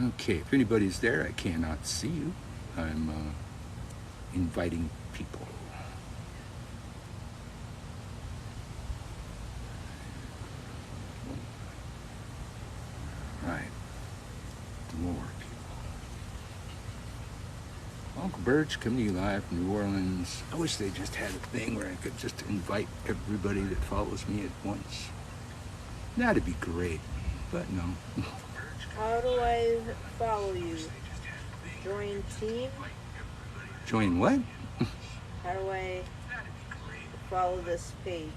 Okay, if anybody's there, I cannot see you. I'm inviting people. Right. More people. Uncle Birch coming to you live from New Orleans. I wish they just had a thing where I could just invite everybody that follows me at once. That'd be great, but no. How do I follow you? Join team? Join what? How do I follow this page?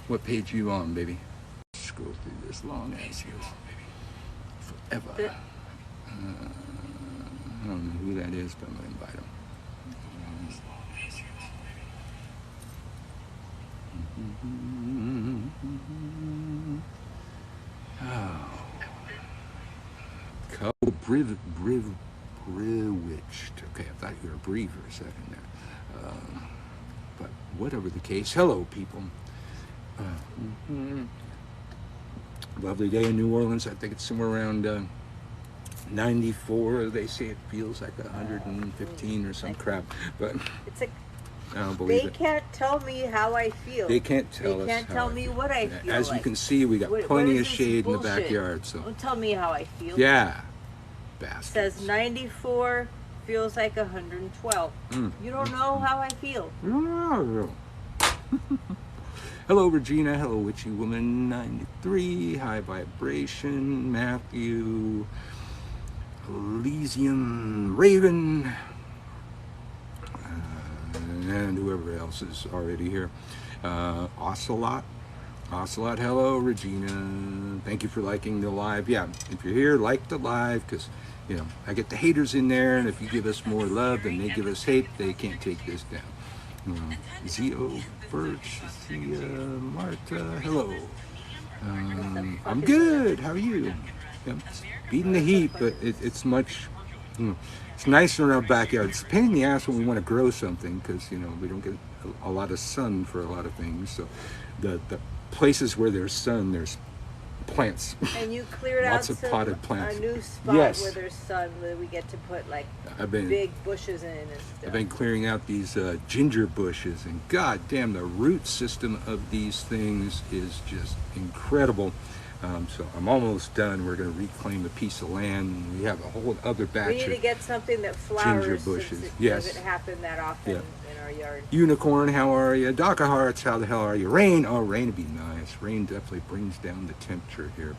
What page are you on, baby? Scroll through this long ass here. Forever. I don't know who that is, but I'm going to invite him. Oh, Brewitched. Okay, I thought you were a Bree for a second there. But whatever the case, hello, people. Lovely day in New Orleans. I think it's somewhere around 94. They say it feels like 115 or some crap, but it's like I don't believe they it. Can't tell me how I feel. They can't tell They us. can't tell me what I feel. As you can see, we got plenty of shade in the backyard. So don't tell me how I feel. Yeah, bastards. It says 94 feels like 112. You don't know how I feel. Hello, Regina. Hello, Witchy Woman 93. High Vibration. Matthew. Elysium Raven. And whoever else is already here. Ocelot. Ocelot, hello, Regina. Thank you for liking the live. Yeah, if you're here, like the live, because, you know, I get the haters in there, and if you give us more love and they give us hate, they can't take this down. Zio, Birch, Zia, Marta, hello. I'm good. How are you? Yeah, beating the heat, but it's much, it's nicer in our backyard. It's a pain in the ass when we want to grow something because, you know, we don't get a lot of sun for a lot of things. So the places where there's sun, there's plants. And you cleared lots out of potted plants. A new spot yes. where there's sun, where we get to put like big bushes in and stuff. I've been clearing out these ginger bushes, and god damn, the root system of these things is just incredible. So I'm almost done. We're going to reclaim a piece of land. We have a whole other batch. We need to get something that flowers. Ginger bushes. It yes. doesn't happen that often in our yard. Unicorn, how are you? Doc of Hearts, how the hell are you? Rain, oh, rain would be nice. Rain definitely brings down the temperature here,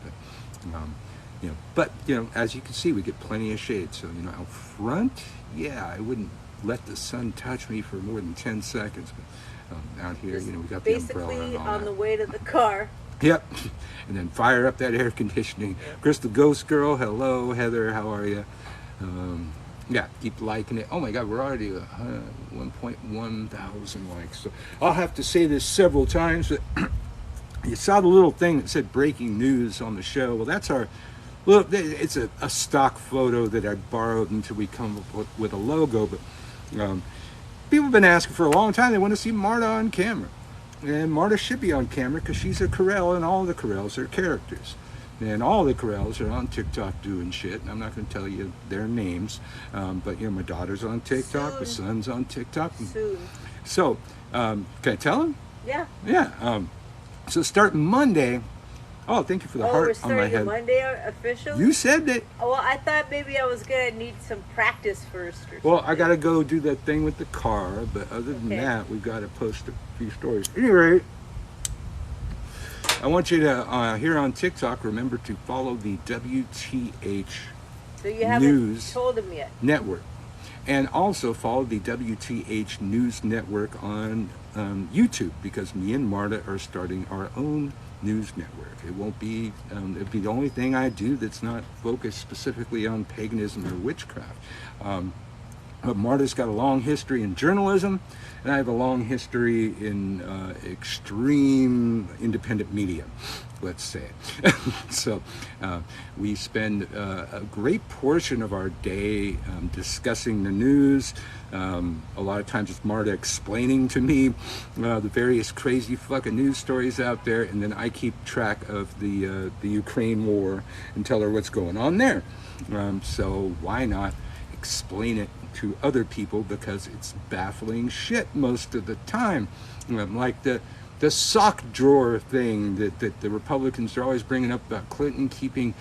but as you can see, we get plenty of shade. So out front, yeah, I wouldn't let the sun touch me for more than 10 seconds. But out here, we got the umbrella and all basically on that. the way to the car. Yep, and then fire up that air conditioning. Yep. Crystal Ghost Girl, hello. Heather, how are you? Yeah, keep liking it. Oh my God, we're already 1.1 thousand likes. So I'll have to say this several times. But you saw the little thing that said breaking news on the show. Well, that's our. Well, it's a stock photo that I borrowed until we come up with a logo. But people have been asking for a long time. They want to see Marta on camera. And Marta should be on camera because she's a Corel, and all the Corels are characters. And all the Corels are on TikTok doing shit. And I'm not going to tell you their names. But, my daughter's on TikTok. Soon. My son's on TikTok. Soon. So, can I tell him? Yeah. Yeah. So start Monday. Oh, thank you for the heart on my head. Monday officially? You said that. Well, I thought maybe I was going to need some practice first or Well, something. I got to go do that thing with the car. But other than that, we've got to post a few stories. Anyway, I want you to, here on TikTok, remember to follow the WTH so you haven't News told him yet. Network. And also follow the WTH News Network on YouTube, because me and Marta are starting our own news network. It won't be, it'll be the only thing I do that's not focused specifically on paganism or witchcraft. But Marta's got a long history in journalism, and I have a long history in extreme independent media, let's say. So we spend a great portion of our day discussing the news. A lot of times it's Marta explaining to me the various crazy fucking news stories out there, and then I keep track of the Ukraine war and tell her what's going on there. So why not explain it to other people, because it's baffling shit most of the time. Like the sock drawer thing that the Republicans are always bringing up about Clinton keeping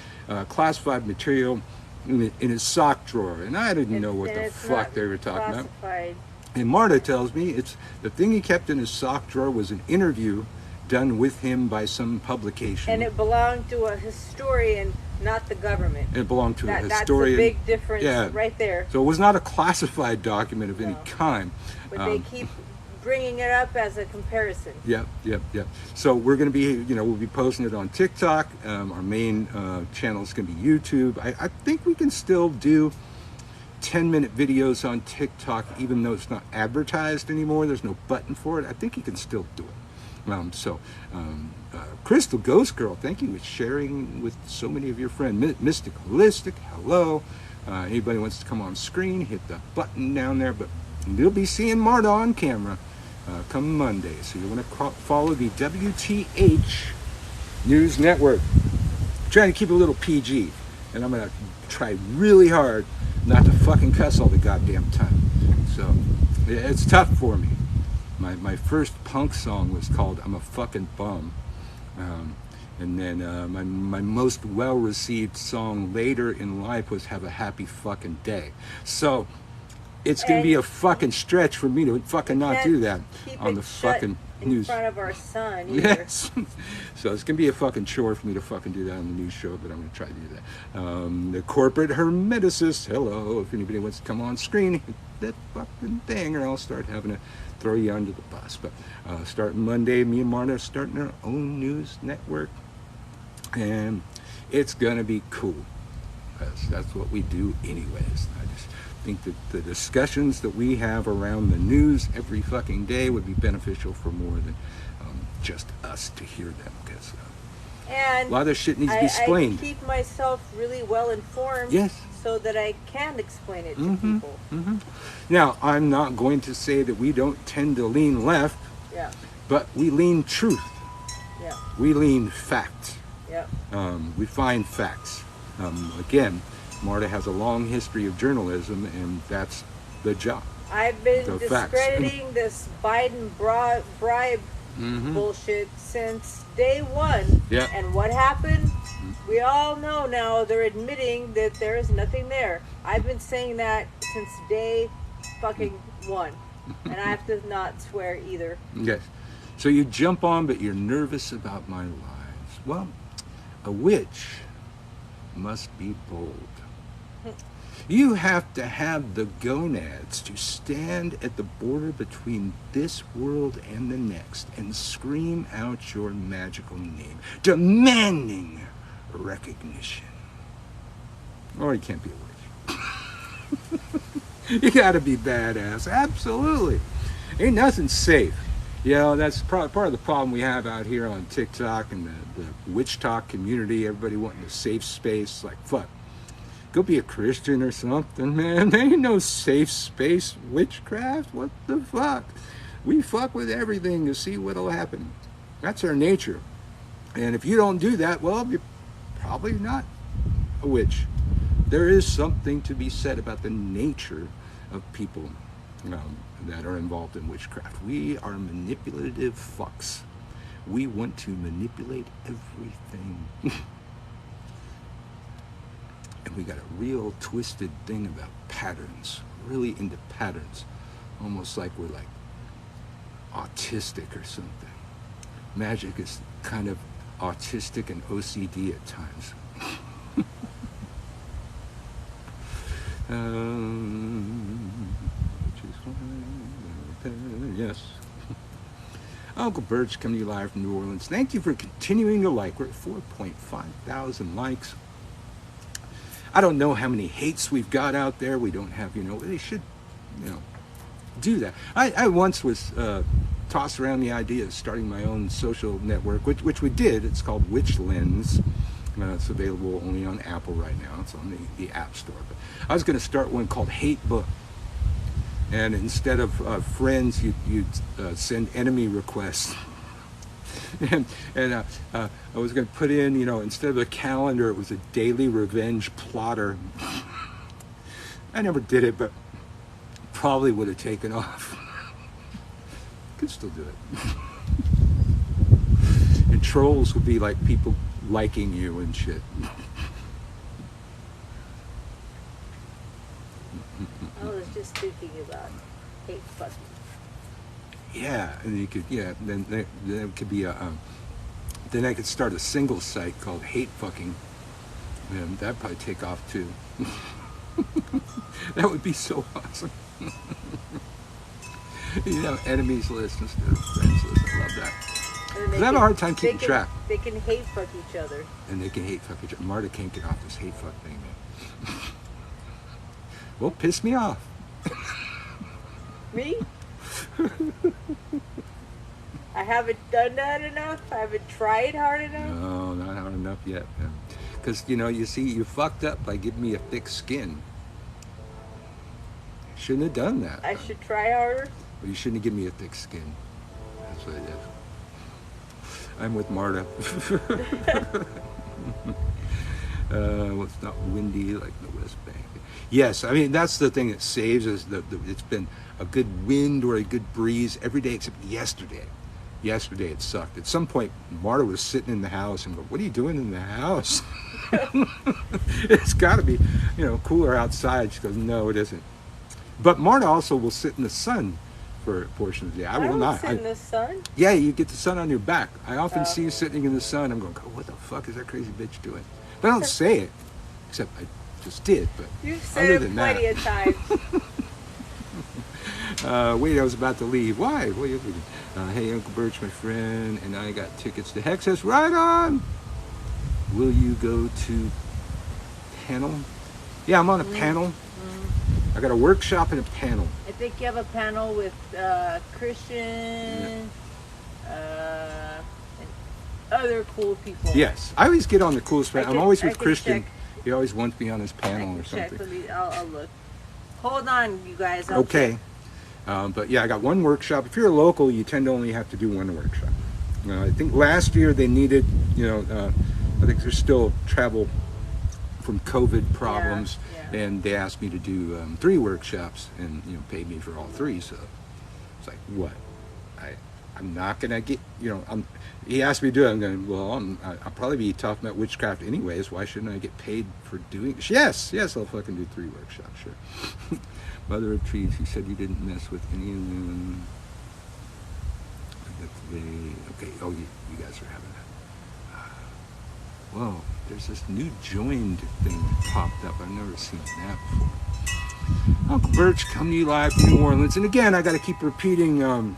classified material in his sock drawer, and I didn't know what the fuck they were talking classified. about. And Marta tells me it's the thing he kept in his sock drawer was an interview done with him by some publication, and it belonged to a historian, not the government. It belonged to a historian. That's a big difference, right there. So it was not a classified document of any kind. But they keep bringing it up as a comparison. Yep. So we're going to be, we'll be posting it on TikTok. Our main channel is going to be YouTube. I think we can still do 10-minute videos on TikTok, even though it's not advertised anymore. There's no button for it. I think you can still do it. Crystal Ghost Girl, thank you for sharing with so many of your friends. Mystic Holistic, hello. Anybody wants to come on screen, hit the button down there. But you'll be seeing Marta on camera come Monday. So you want to follow the WTH News Network. I'm trying to keep it a little PG. And I'm going to try really hard not to fucking cuss all the goddamn time. So it's tough for me. My first punk song was called I'm a Fucking Bum. And then my most well-received song later in life was Have a Happy Fucking Day. So it's going to be a fucking stretch for me to fucking not do that on the fucking news. In front of our son either. Yes. So it's going to be a fucking chore for me to fucking do that on the news show, but I'm going to try to do that. The corporate hermeticist, hello. If anybody wants to come on screen, hit that fucking thing, or I'll start having to throw you under the bus. But starting Monday, me and Marta are starting our own news network, and it's gonna be cool, because that's what we do anyways. I just think that the discussions that we have around the news every fucking day would be beneficial for more than just us to hear them, because a lot of this shit needs to be explained. I keep myself really well informed. Yes. So that I can explain it to people. Now, I'm not going to say that we don't tend to lean left, but we lean truth. We lean fact. We find facts. Again, Marta has a long history of journalism, and that's the job. I've been discrediting this Biden bribe bullshit since day one. And what happened? We all know now, they're admitting that there is nothing there. I've been saying that since day fucking one. And I have to not swear either. Yes. So you jump on, but you're nervous about my lies. Well, a witch must be bold. You have to have the gonads to stand at the border between this world and the next and scream out your magical name, demanding recognition. Or you can't be a witch. You gotta be badass. Absolutely. Ain't nothing safe. That's part of the problem we have out here on TikTok and the witch talk community. Everybody wanting a safe space. Like, fuck. Go be a Christian or something, man. There ain't no safe space witchcraft. What the fuck? We fuck with everything to see what'll happen. That's our nature. And if you don't do that, well, you're probably not a witch. There is something to be said about the nature of people that are involved in witchcraft. We are manipulative fucks. We want to manipulate everything. And we got a real twisted thing about patterns. Really into patterns. Almost like we're like autistic or something. Magic is kind of autistic and OCD at times. Yes. Uncle Bert's coming to you live from New Orleans. Thank you for continuing to like. We're at 4.5 thousand likes. I don't know how many hates we've got out there. We don't have, they should do that. I once was tossed around the idea of starting my own social network, which we did. It's called Witchlands. It's available only on Apple right now. It's on the App Store. But I was going to start one called Hate Book. And instead of friends, you'd send enemy requests. and I was going to put in, instead of a calendar, it was a daily revenge plotter. I never did it, but probably would have taken off. Could still do it. And trolls would be like people liking you and shit. I was just thinking about hate fucking. Yeah, and you could, then it could be then I could start a single site called Hate Fucking. And that'd probably take off too. That would be so awesome. Enemies list instead of friends list. I love that. I have a hard time keeping track. They can hate fuck each other. And they can hate fuck each other. Marta can't get off this hate fuck thing, man. Well, piss me off. Me? I haven't done that enough. I haven't tried hard enough. No, not hard enough yet. Because, you see, you fucked up by giving me a thick skin. Shouldn't have done that. I should try harder. Well, you shouldn't have given me a thick skin. That's what it is. I'm with Marta. It's not windy like the West Bank. Yes, I mean, that's the thing that saves is it's been a good wind or a good breeze every day except yesterday. Yesterday it sucked. At some point, Marta was sitting in the house and go, "What are you doing in the house?" It's got to be, cooler outside. She goes, "No, it isn't." But Marta also will sit in the sun for a portion of the day. I will not. Sit in the sun? Yeah, you get the sun on your back. I often see you sitting in the sun. I'm going, "What the fuck is that crazy bitch doing?" But I don't say it, except I just did. But you've said it plenty of times. Wait, I was about to leave. Why? What are you leaving? Hey, Uncle Birch, my friend, and I got tickets to Hexas. Right on. Will you go to panel? Yeah, I'm on a panel. I got a workshop and a panel. I think you have a panel with Christian and other cool people. Yes, I always get on the coolest panel. I'm always with Christian. Check. He always wants me on his panel or something. I'll look. Hold on, you guys. Okay. But yeah, I got one workshop. If you're a local, you tend to only have to do one workshop. I think last year they needed, I think there's still travel from COVID problems, and they asked me to do 3 workshops and paid me for all 3. So it's like, what? I'm not gonna get, he asked me to do it. I'm going, well, I'll probably be talking about witchcraft anyways. Why shouldn't I get paid for doing it? Yes, I'll fucking do 3 workshops, sure. Mother of Trees, you said you didn't mess with any of them. Okay, oh, you guys are having that. Whoa, there's this new joined thing that popped up. I've never seen that before. Uncle Birch, coming to you live from New Orleans. And again, I got to keep repeating,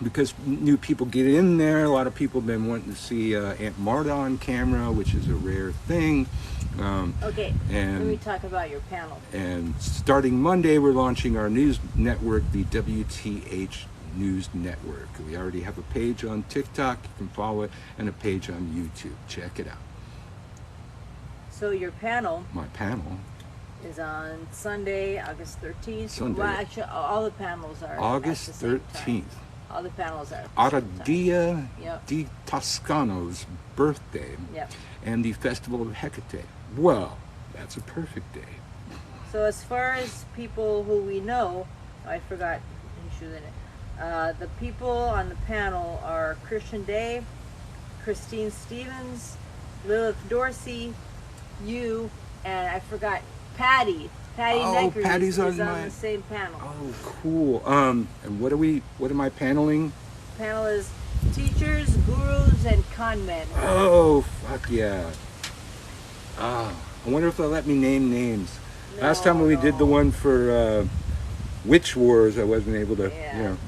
because new people get in there. A lot of people have been wanting to see Aunt Marta on camera, which is a rare thing. Okay, let me talk about your panel. And starting Monday, we're launching our news network, the WTH News Network. We already have a page on TikTok, you can follow it, and a page on YouTube. Check it out. So your panel... My panel... is on Sunday, August 13th. Sunday. Well, actually, all the panels are August 13th. All the panels are. Aradia di Toscano's birthday. Yep. And the Festival of Hecate. Well, that's a perfect day. So as far as people who we know, I forgot the people on the panel are Christian Day, Christine Stevens, Lilith Dorsey, you, and I forgot Patty. Patty's is on the same panel. Oh, cool. And what am I paneling? The panel is teachers, gurus, and con men. Oh, fuck yeah. I wonder if they'll let me name names. Last time when we did the one for Witchwars, I wasn't able to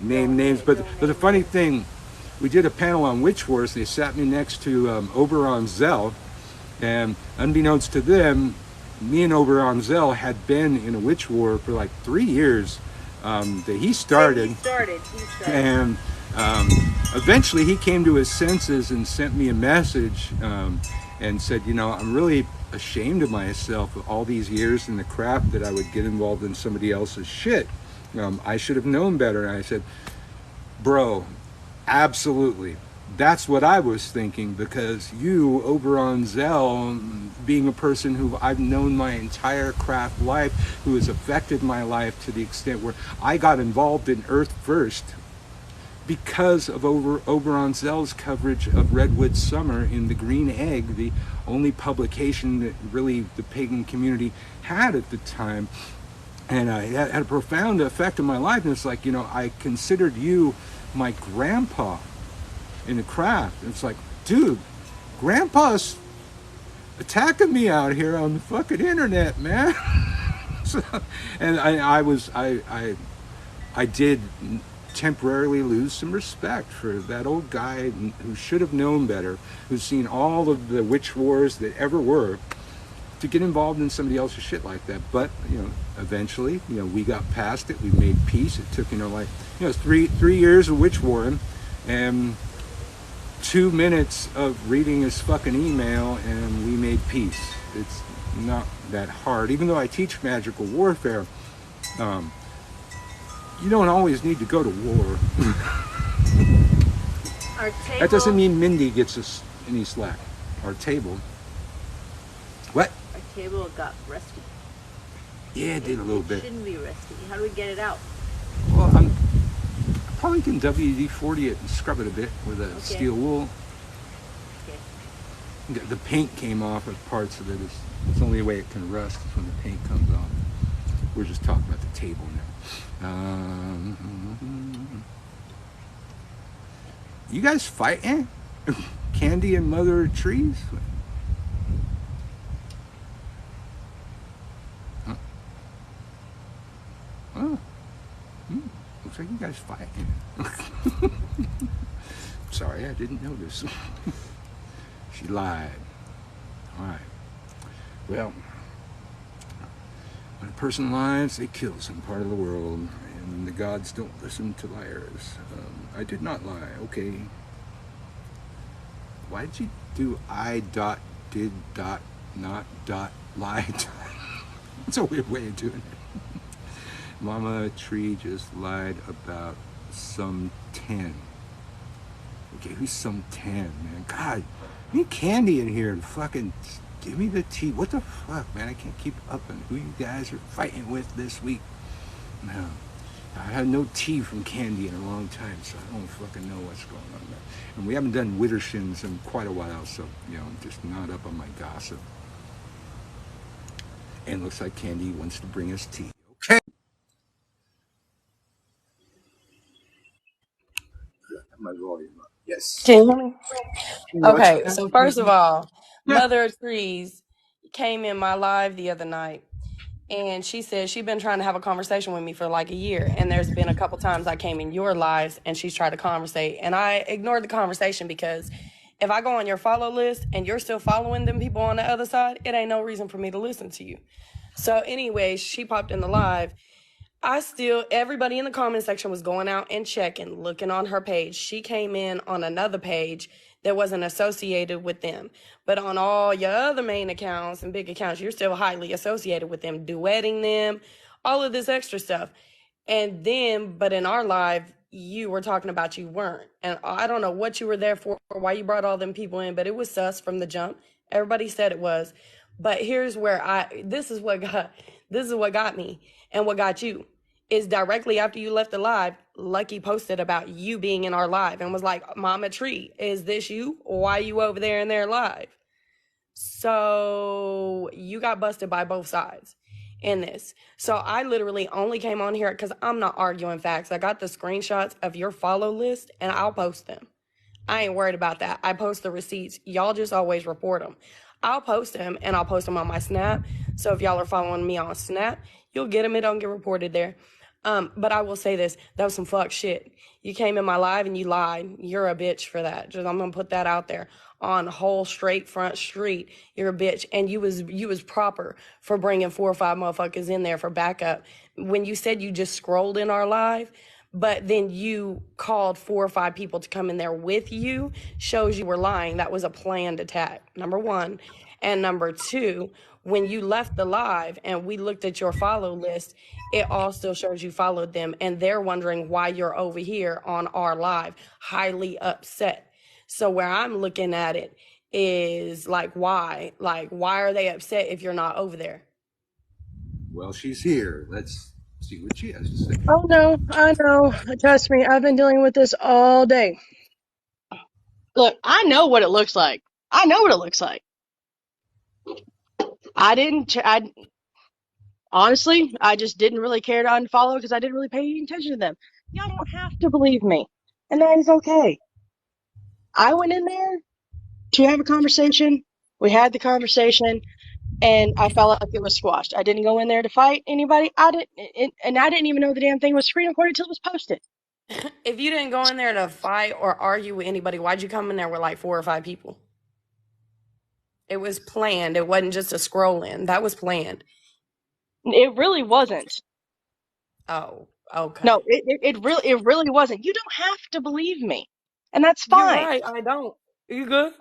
name names. But the funny thing, we did a panel on Witchwars. They sat me next to Oberon Zell, and unbeknownst to them, me and Oberon Zell had been in a witch war for like 3 years, that he started. He started. And eventually he came to his senses and sent me a message and said, you know, I'm really ashamed of myself all these years in the craft that I would get involved in somebody else's shit. I should have known better. And I said, bro, absolutely. That's what I was thinking, because you over on Zell, being a person who I've known my entire craft life, who has affected my life to the extent where I got involved in Earth First because of over on Zell's coverage of Redwood Summer in the Green Egg, the only publication that really the pagan community had at the time. And it had a profound effect on my life. And it's like, you know, I considered you my grandpa in the craft. And it's like, dude, grandpa's attacking me out here on the fucking internet, man. So, and I did temporarily lose some respect for that old guy who should have known better, who's seen all of the witch wars that ever were, to get involved in somebody else's shit like that. But, you know, eventually, you know, we got past it. We made peace. It took, you know, like, you know, three years of witch warring and 2 minutes of reading his fucking email, and we made peace. It's not that hard. Even though I teach magical warfare, you don't always need to go to war. Our table, that doesn't mean Mindy gets us any slack. Our table. What? Our table got rusty. Yeah, it did a little bit. It shouldn't be rusty. How do we get it out? Well, I probably can WD-40 it and scrub it a bit with a steel wool. Okay. The paint came off of parts of it. It's the only way it can rust is when the paint comes off. We're just talking about the table now. You guys fighting? Candy and Mother of Trees? Huh? Oh. Looks like you guys fighting. Sorry, I didn't notice. She lied. All right. Well, when a person lies, they kill some part of the world, and the gods don't listen to liars. I did not lie. Okay. Why did you do did not lie? It's a weird way of doing it. Mama Tree just lied about some 10. Okay, who's some 10, man? God, I need Candy in here and fucking give me the tea. What the fuck, man? I can't keep up on who you guys are fighting with this week. No, I had no tea from Candy in a long time, so I don't fucking know what's going on there. And we haven't done Wittershins in quite a while, so, you know, I'm just not up on my gossip. And looks like Candy wants to bring us tea. Okay. My volume up. Yes. Can you hear me? What's Okay, so first of all, Yeah. Mother of Trees came in my live the other night, and she said she'd been trying to have a conversation with me for like a year, and there's been a couple times I came in your lives and she's tried to conversate, and I ignored the conversation because if I go on your follow list and you're still following them people on the other side, it ain't no reason for me to listen to you. So anyway, she popped in the live. Everybody in the comment section was going out and checking, looking on her page. She came in on another page that wasn't associated with them. But on all your other main accounts and big accounts, you're still highly associated with them, duetting them, all of this extra stuff. And then, but in our live, you were talking about you weren't. And I don't know what you were there for, or why you brought all them people in, but it was sus from the jump. Everybody said it was. But here's where this is what got me and what got you is directly after you left the live, Lucky posted about you being in our live and was like, Mama Tree, is this you? Why you over there in their live? So you got busted by both sides in this. So I literally only came on here because I'm not arguing facts. I got the screenshots of your follow list and I'll post them. I ain't worried about that. I post the receipts. Y'all just always report them. I'll post them and I'll post them on my Snap. So if y'all are following me on Snap, you'll get them. It don't get reported there. But I will say this, that was some fuck shit. You came in my live and you lied. You're a bitch for that. I'm going to put that out there. on whole straight front street. You're a bitch. And you was proper for bringing 4 or 5 motherfuckers in there for backup. When you said you just scrolled in our live, but then you called 4 or 5 people to come in there with you, shows you were lying. That was a planned attack, number one. And number two, when you left the live and we looked at your follow list, it all still shows you followed them, and they're wondering why you're over here on our live, highly upset. So where I'm looking at it is like, why? Like, why are they upset if you're not over there? Well, she's here. Let's see what she has to say. Oh, no, I know. Trust me, I've been dealing with this all day. Look, I know what it looks like. I know what it looks like. Honestly, I just didn't really care to unfollow because I didn't really pay any attention to them. Y'all don't have to believe me, and that is okay. I went in there to have a conversation. We had the conversation, and I felt like it was squashed. I didn't go in there to fight anybody. I didn't even know the damn thing was screen recorded until it was posted. If you didn't go in there to fight or argue with anybody, why'd you come in there with like 4 or 5 people? It was planned. It wasn't just a scroll in. That was planned. It really wasn't. Oh, okay. No, it really wasn't. You don't have to believe me, and that's fine. You're right. I don't. You good?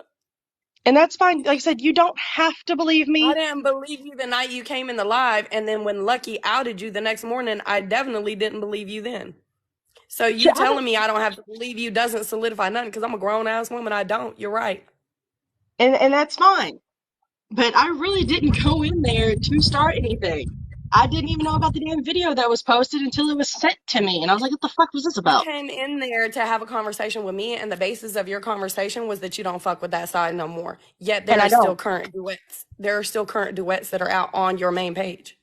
And that's fine. Like I said, you don't have to believe me. I didn't believe you the night you came in the live, and then when Lucky outed you the next morning, I definitely didn't believe you then. So you telling me I don't have to believe you doesn't solidify nothing because I'm a grown ass woman. I don't. You're right. And that's fine. But I really didn't go in there to start anything. I didn't even know about the damn video that was posted until it was sent to me. And I was like, what the fuck was this You about? came in there to have a conversation with me, and the basis of your conversation was that you don't fuck with that side no more. Yet there are still current duets. There are still current duets that are out on your main page.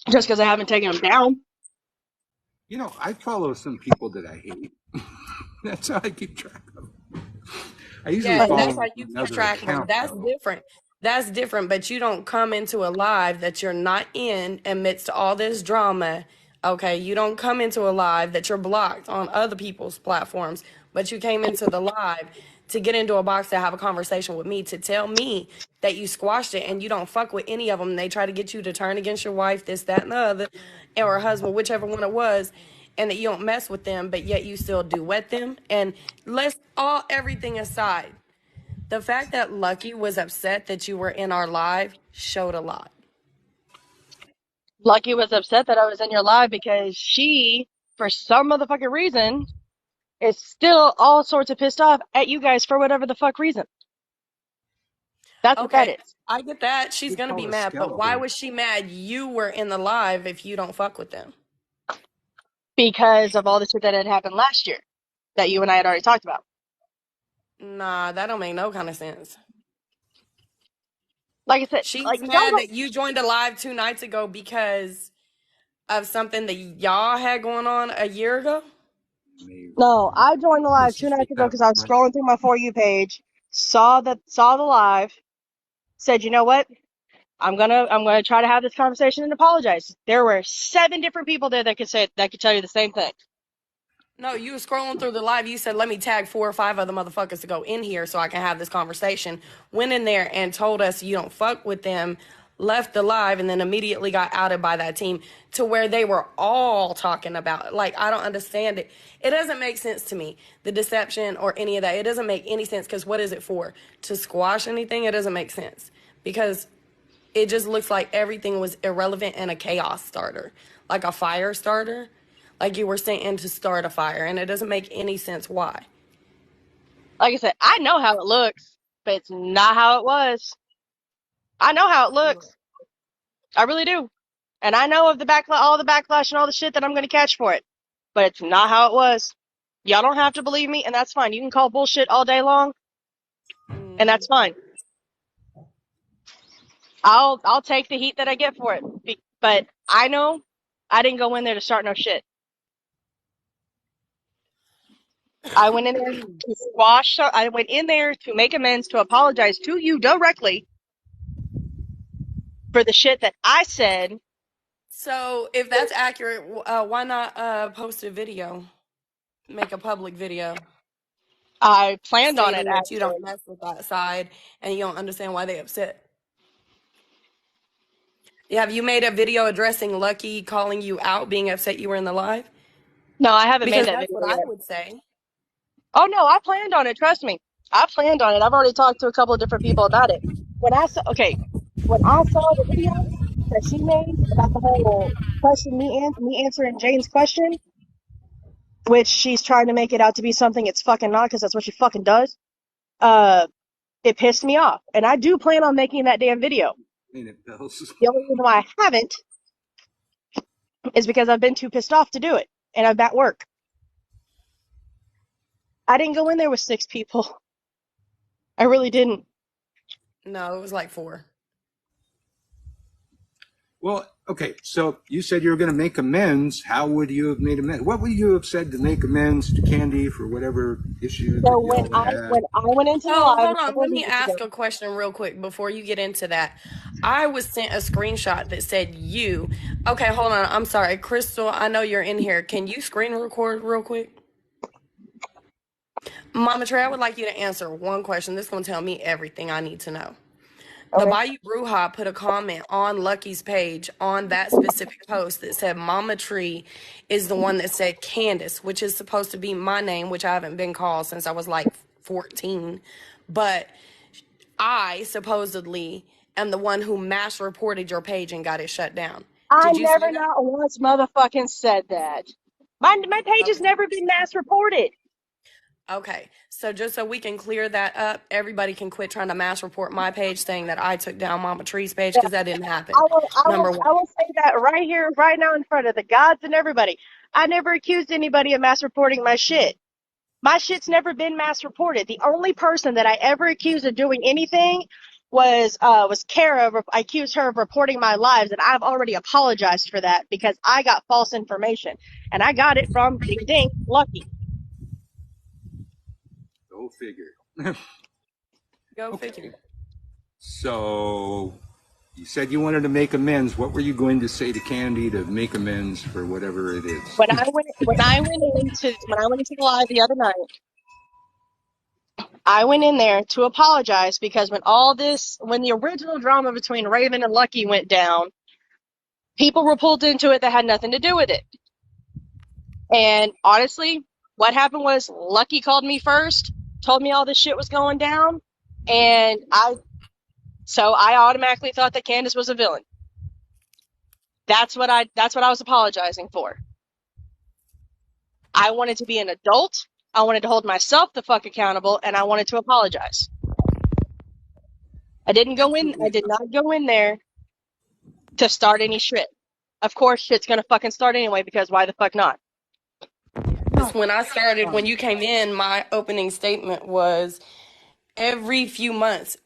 Just because I haven't taken them down. You know, I follow some people that I hate. That's how I keep track of them. I usually follow that's how you keep track of them. That's different. That's different, but you don't come into a live that you're not in amidst all this drama. Okay, you don't come into a live that you're blocked on other people's platforms, but you came into the live to get into a box to have a conversation with me, to tell me that you squashed it and you don't fuck with any of them. They try to get you to turn against your wife, this, that, and the other, or husband, whichever one it was, and that you don't mess with them, but yet you still duet them. And let's everything aside, the fact that Lucky was upset that you were in our live showed a lot. Lucky was upset that I was in your live because she, for some motherfucking reason, is still all sorts of pissed off at you guys for whatever the fuck reason. That's what that is. I get that. She's going to be mad, but why was she mad you were in the live if you don't fuck with them? Because of all the shit that had happened last year that you and I had already talked about. Nah, that don't make no kind of sense. Like I said, she's mad that you joined a live 2 nights ago because of something that y'all had going on a year ago? No, I joined the live 2 nights ago because I was scrolling through my For You page, saw the live, said, you know what? I'm gonna try to have this conversation and apologize. There were 7 different people there that could tell you the same thing. No, you were scrolling through the live. You said, let me tag 4 or 5 other motherfuckers to go in here so I can have this conversation. Went in there and told us you don't fuck with them, left the live, and then immediately got outed by that team to where they were all talking about it. Like, I don't understand it. It doesn't make sense to me, the deception or any of that. It doesn't make any sense because what is it for? To squash anything? It doesn't make sense because it just looks like everything was irrelevant and a chaos starter, like a fire starter. Like you were saying, to start a fire, and it doesn't make any sense why. Like I said, I know how it looks, but it's not how it was. I know how it looks. I really do. And I know of all the backlash and all the shit that I'm going to catch for it. But it's not how it was. Y'all don't have to believe me, and that's fine. You can call bullshit all day long, and that's fine. I'll take the heat that I get for it. But I know I didn't go in there to start no shit. I went in there to squash. I went in there to make amends, to apologize to you directly for the shit that I said. So, if that's accurate, why not post a video? Make a public video. I planned on it, stating that you don't actually. mess with that side and you don't understand why they upset. Yeah, have you made a video addressing Lucky calling you out, being upset you were in the live? No, I haven't made Because that that's video what I yet. would say. Oh no, I planned on it. Trust me, I planned on it. I've already talked to a couple of different people about it. When I saw the video that she made about the whole question, me answering Jane's question, which she's trying to make it out to be something it's fucking not, because that's what she fucking does. Uh, it pissed me off, and I do plan on making that damn video. Ain't it, Bells? The only reason why I haven't is because I've been too pissed off to do it, and I'm at work. I didn't go in there with 6 people. I really didn't. No, it was like 4. Well, okay, so you said you were going to make amends. How would you have made amends? What would you have said to make amends to Candy for whatever issue So that y'all had? when I went into the Oh, live a hold on. couple Let of me minutes ago, ask a question real quick before you get into that. I was sent a screenshot that said you. Okay, hold on. I'm sorry. Crystal, I know you're in here. Can you screen record real quick? Mama Trey, I would like you to answer one question. This is going to tell me everything I need to know. The okay, Bayou Bruja put a comment on Lucky's page on that specific post that said Mama Tree is the one that said Candace, which is supposed to be my name, which I haven't been called since I was like 14. But I supposedly am the one who mass reported your page and got it shut down. I Did you never say that? not once motherfucking said that. My page has Okay. never been mass reported. Okay. So just so we can clear that up, everybody can quit trying to mass report my page saying that I took down Mama Tree's page Yeah, because that didn't happen. Number I one. will say that right here, right now, in front of the gods and everybody. I never accused anybody of mass reporting my shit. My shit's never been mass reported. The only person that I ever accused of doing anything was Kara. I accused her of reporting my lives, and I've already apologized for that because I got false information, and I got it from Ding Ding Lucky. Go figure. Go Okay. figure. So you said you wanted to make amends. What were you going to say to Candy to make amends for whatever it is? When I went into the live the other night, I went in there to apologize because when the original drama between Raven and Lucky went down, people were pulled into it that had nothing to do with it. And honestly, what happened was Lucky called me first, told me all this shit was going down, and I automatically thought that Candace was a villain. That's what I was apologizing for. I wanted to be an adult. I wanted to hold myself the fuck accountable, and I wanted to apologize. I did not go in there to start any shit. Of course, shit's gonna fucking start anyway, because why the fuck not? When I started, when you came in, my opening statement was every few months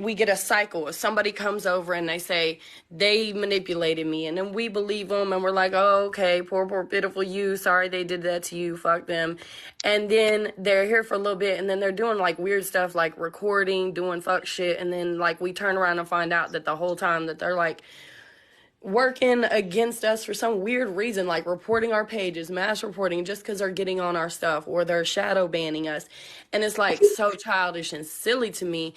we get a cycle. If somebody comes over and they say they manipulated me, and then we believe them and we're like, oh, okay, poor pitiful you, sorry they did that to you, fuck them. And then they're here for a little bit and then they're doing like weird stuff like recording, doing fuck shit, and then like we turn around and find out that the whole time that they're like working against us for some weird reason, like reporting our pages, mass reporting, just because they're getting on our stuff, or they're shadow banning us. And it's like so childish and silly to me,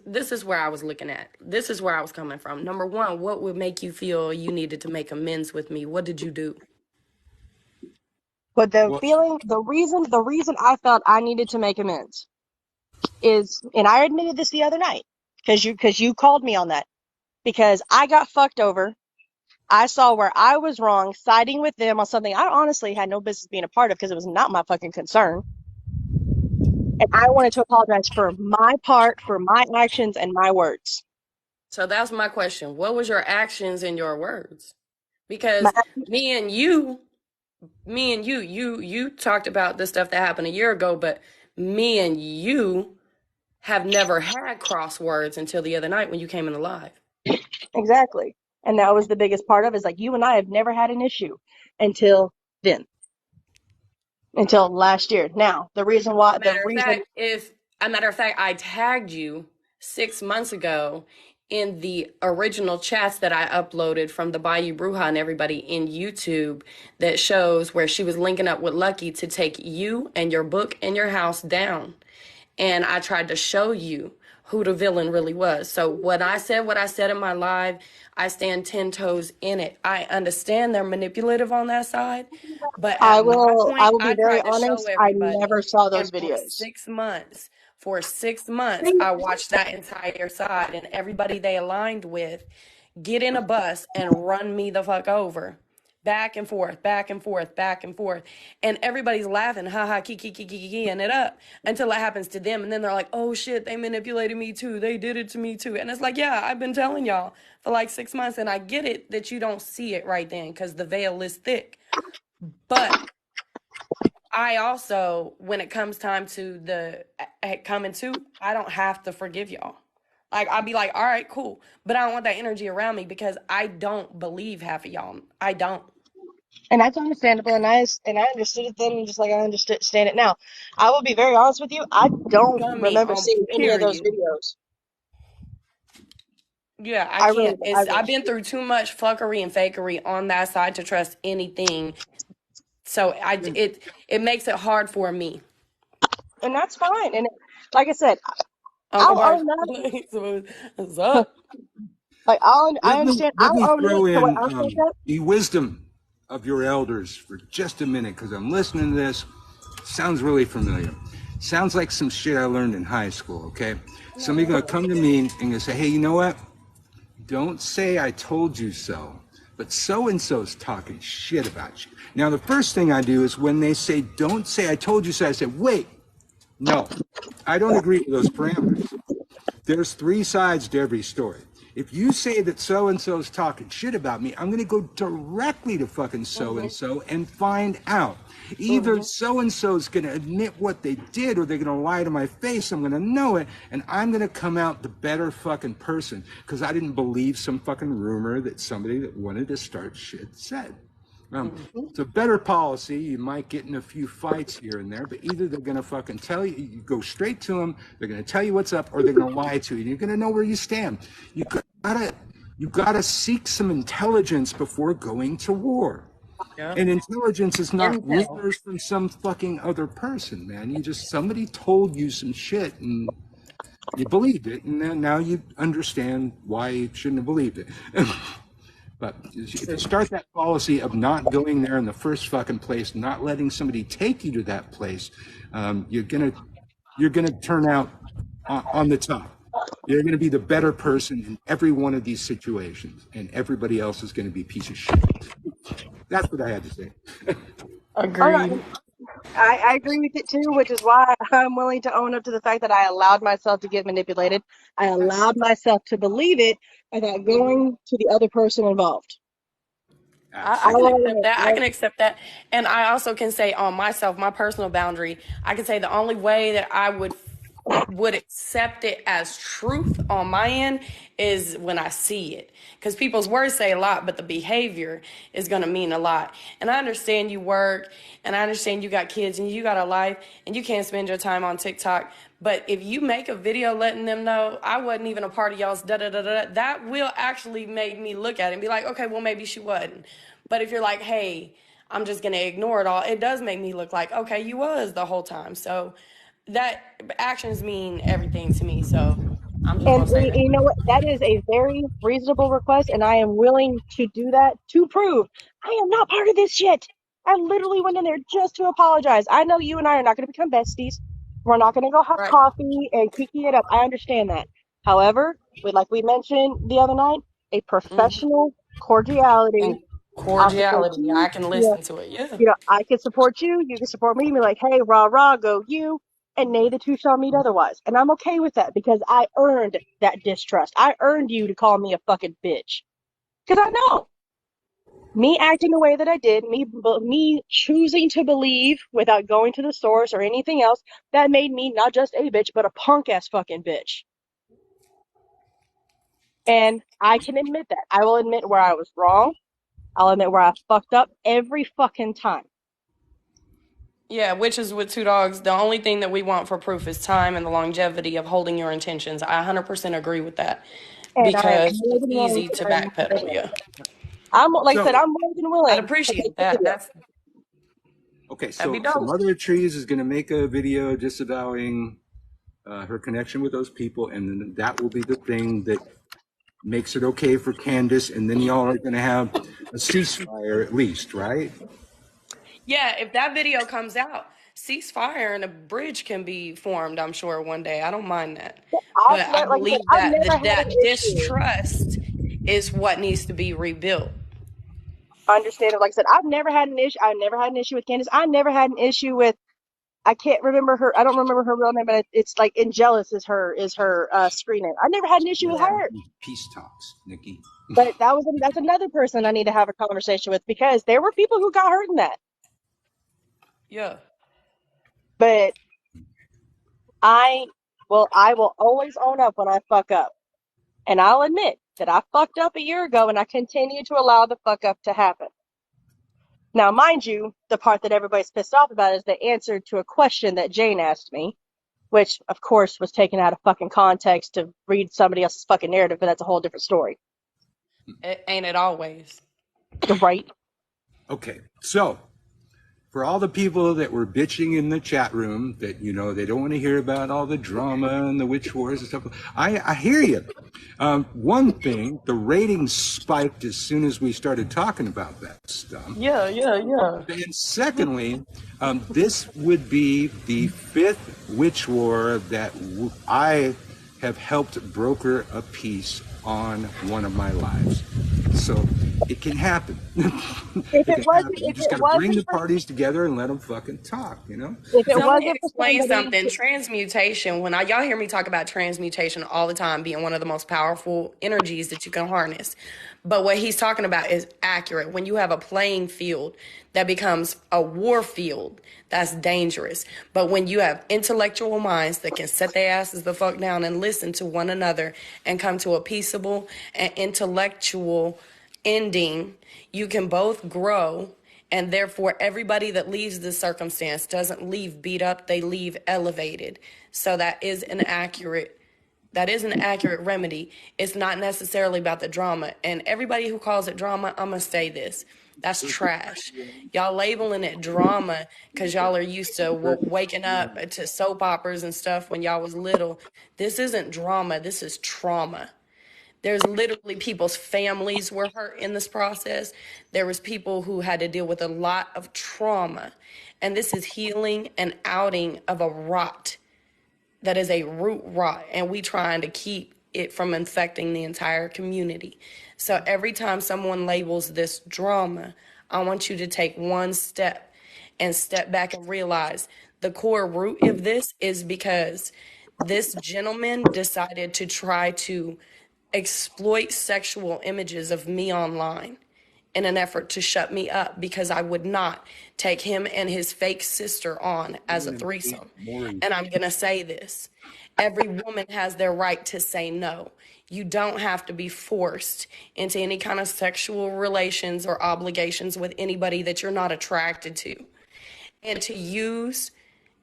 this is where I was looking at. This is where I was coming from. Number one, what would make you feel you needed to make amends with me? What did you do? But Well, the reason I felt I needed to make amends is, and I admitted this the other night, because you called me on that, because I got fucked over. I saw where I was wrong, siding with them on something I honestly had no business being a part of because it was not my fucking concern. And I wanted to apologize for my part, for my actions and my words. So that's my question. What was your actions and your words? My, Because you talked about the stuff that happened a year ago, but me and you have never had crosswords until the other night when you came in live. exactly. And that was the biggest part of it, is like, you and I have never had an issue until then, until last year. Now, Matter of fact, I tagged you 6 months ago in the original chats that I uploaded from the Bayou Bruja and everybody in YouTube that shows where she was linking up with Lucky to take you and your book and your house down. And I tried to show you who the villain really was. So what I said in my live, I stand 10 toes in it. I understand they're manipulative on that side, but at my I point, will be I very tried to show honest. I never everybody. saw those And videos. for 6 months, I watched that entire side, and everybody they aligned with get in a bus and run me the fuck over. Back and forth, back and forth, back and forth. And everybody's laughing, ha ha, kiki, and it up until it happens to them. And then they're like, oh shit, they manipulated me too. They did it to me too. And it's like, yeah, I've been telling y'all for like 6 months. And I get it that you don't see it right then because the veil is thick. But I also, when it comes time to the coming to, I don't have to forgive y'all. Like, I'll be like, all right, cool. But I don't want that energy around me because I don't believe half of y'all. I don't. And that's understandable, and I understood it then, just like I understand it now. I will be very honest with you. I don't Gummy remember on seeing any of those period. videos. Yeah, I I really, can't. I I've really. been through too much fuckery and fakery on that side to trust anything. So it makes it hard for me. And that's fine. And like I said, Uncle I'll Bart, own that. what's up? Like I understand. Let I'll me own throw it the way in I felt that. the wisdom of your elders for just a minute because I'm listening to this. Sounds really familiar. Sounds like some shit I learned in high school. Okay, somebody gonna come to me and gonna say, "Hey, you know what? Don't say I told you so." But so and so's talking shit about you. Now, the first thing I do is when they say, "Don't say I told you so," I say, "Wait, no, I don't agree with those parameters." There's three sides to every story. If you say that so and so's talking shit about me, I'm going to go directly to fucking so and so and find out. Either so and so's going to admit what they did or they're going to lie to my face. I'm going to know it and I'm going to come out the better fucking person because I didn't believe some fucking rumor that somebody that wanted to start shit said. It's a better policy. You might get in a few fights here and there, but either they're going to fucking tell you, you go straight to them, they're going to tell you what's up, or they're going to lie to you. You're going to know where you stand. You gotta seek some intelligence before going to war. Yeah. And intelligence is not Intel. rumors from some fucking other person, man. Somebody told you some shit and you believed it, and then now you understand why you shouldn't have believed it. But if you start that policy of not going there in the first fucking place, not letting somebody take you to that place, you're gonna turn out on the top. You're gonna be the better person in every one of these situations, and everybody else is gonna be a piece of shit. That's what I had to say. Oh Agreed. no, I agree with it too, which is why I'm willing to own up to the fact that I allowed myself to get manipulated. I allowed myself to believe it without going to the other person involved. I I can Absolutely. accept that. I will. can accept that. And I also can say on myself, my personal boundary, I can say the only way that I would accept it as truth on my end is when I see it. Because people's words say a lot, but the behavior is going to mean a lot. And I understand you work, and I understand you got kids, and you got a life, and you can't spend your time on TikTok. But if you make a video letting them know I wasn't even a part of y'all's da-da-da-da, that will actually make me look at it and be like, okay, well, maybe she wasn't. But if you're like, hey, I'm just going to ignore it all, it does make me look like, okay, you was the whole time. So that actions mean everything to me. So I'm just And gonna say that. you know what? That is a very reasonable request, and I am willing to do that to prove I am not part of this shit. I literally went in there just to apologize. I know you and I are not going to become besties. We're not going to go have Right. coffee and kiki it up. I understand that. However, like we mentioned the other night, a professional cordiality. And I'll support cordiality, you. I can Yeah, listen to it. Yeah. I can support you. You can support me. Be like, hey, rah rah, go you. And nay, the two shall meet otherwise. And I'm okay with that because I earned that distrust. I earned you to call me a fucking bitch. Because I know me acting the way that I did, me choosing to believe without going to the source or anything else, that made me not just a bitch, but a punk ass fucking bitch. And I can admit that. I will admit where I was wrong. I'll admit where I fucked up every fucking time. Yeah, witches with two dogs. The only thing that we want for proof is time and the longevity of holding your intentions. I 100% agree with that. And I am because more it's than willing easy to to learn the backpedal. Yeah, I'm like I said, So, I'm more than I'd willing to make appreciate the that. video. okay, That'd be so dope. Mother of Trees is going to make a video disavowing her connection with those people, and then that will be the thing that makes it okay for Candace, and then y'all are going to have a ceasefire at least, right? Yeah, if that video comes out, ceasefire and a bridge can be formed, I'm sure, one day. I don't mind that. I've But I never, like I said, believe I've that never had an that issue. distrust is what needs to be rebuilt. Understand it. Like I said, I've never had an issue. I never had an issue with Candace. I never had an issue with. I can't remember her. I don't remember her real name, but it's like Angelus is her screen name. I never had an issue with Yeah. her. Peace talks, Nikki. But that's another person I need to have a conversation with because there were people who got hurt in that. Yeah. But I will always own up when I fuck up. And I'll admit that I fucked up a year ago and I continue to allow the fuck up to happen. Now, mind you, the part that everybody's pissed off about is the answer to a question that Jane asked me, which of course was taken out of fucking context to read somebody else's fucking narrative, but that's a whole different story. Ain't it always? Right? Okay, so for all the people that were bitching in the chat room that, you know, they don't want to hear about all the drama and the witch wars and stuff, I hear you. One thing, the ratings spiked as soon as we started talking about that stuff. Yeah. And secondly, this would be the 5th witch war that I have helped broker a peace on one of my lives. So it can happen. If It it can wasn't, happen. You if just it got to bring the wasn't for, parties together and let them fucking talk, you know? if it So let me wasn't for explain somebody, something. Transmutation, when y'all hear me talk about transmutation all the time being one of the most powerful energies that you can harness. But what he's talking about is accurate. When you have a playing field that becomes a war field, that's dangerous. But when you have intellectual minds that can set their asses the fuck down and listen to one another and come to a peaceable and intellectual ending, you can both grow, and therefore everybody that leaves this circumstance doesn't leave beat up, they leave elevated. So that is an accurate remedy. It's not necessarily about the drama. And everybody who calls it drama, I'm gonna say this, that's trash. Y'all labeling it drama because y'all are used to waking up to soap operas and stuff when y'all was little. This isn't drama, this is trauma. There's literally people's families were hurt in this process. There was people who had to deal with a lot of trauma. And this is healing and outing of a rot that is a root rot. And we trying to keep it from infecting the entire community. So every time someone labels this drama, I want you to take one step and step back and realize the core root of this is because this gentleman decided to try to exploit sexual images of me online in an effort to shut me up because I would not take him and his fake sister on as a threesome. And I'm going to say this. Every woman has their right to say no. You don't have to be forced into any kind of sexual relations or obligations with anybody that you're not attracted to. And to use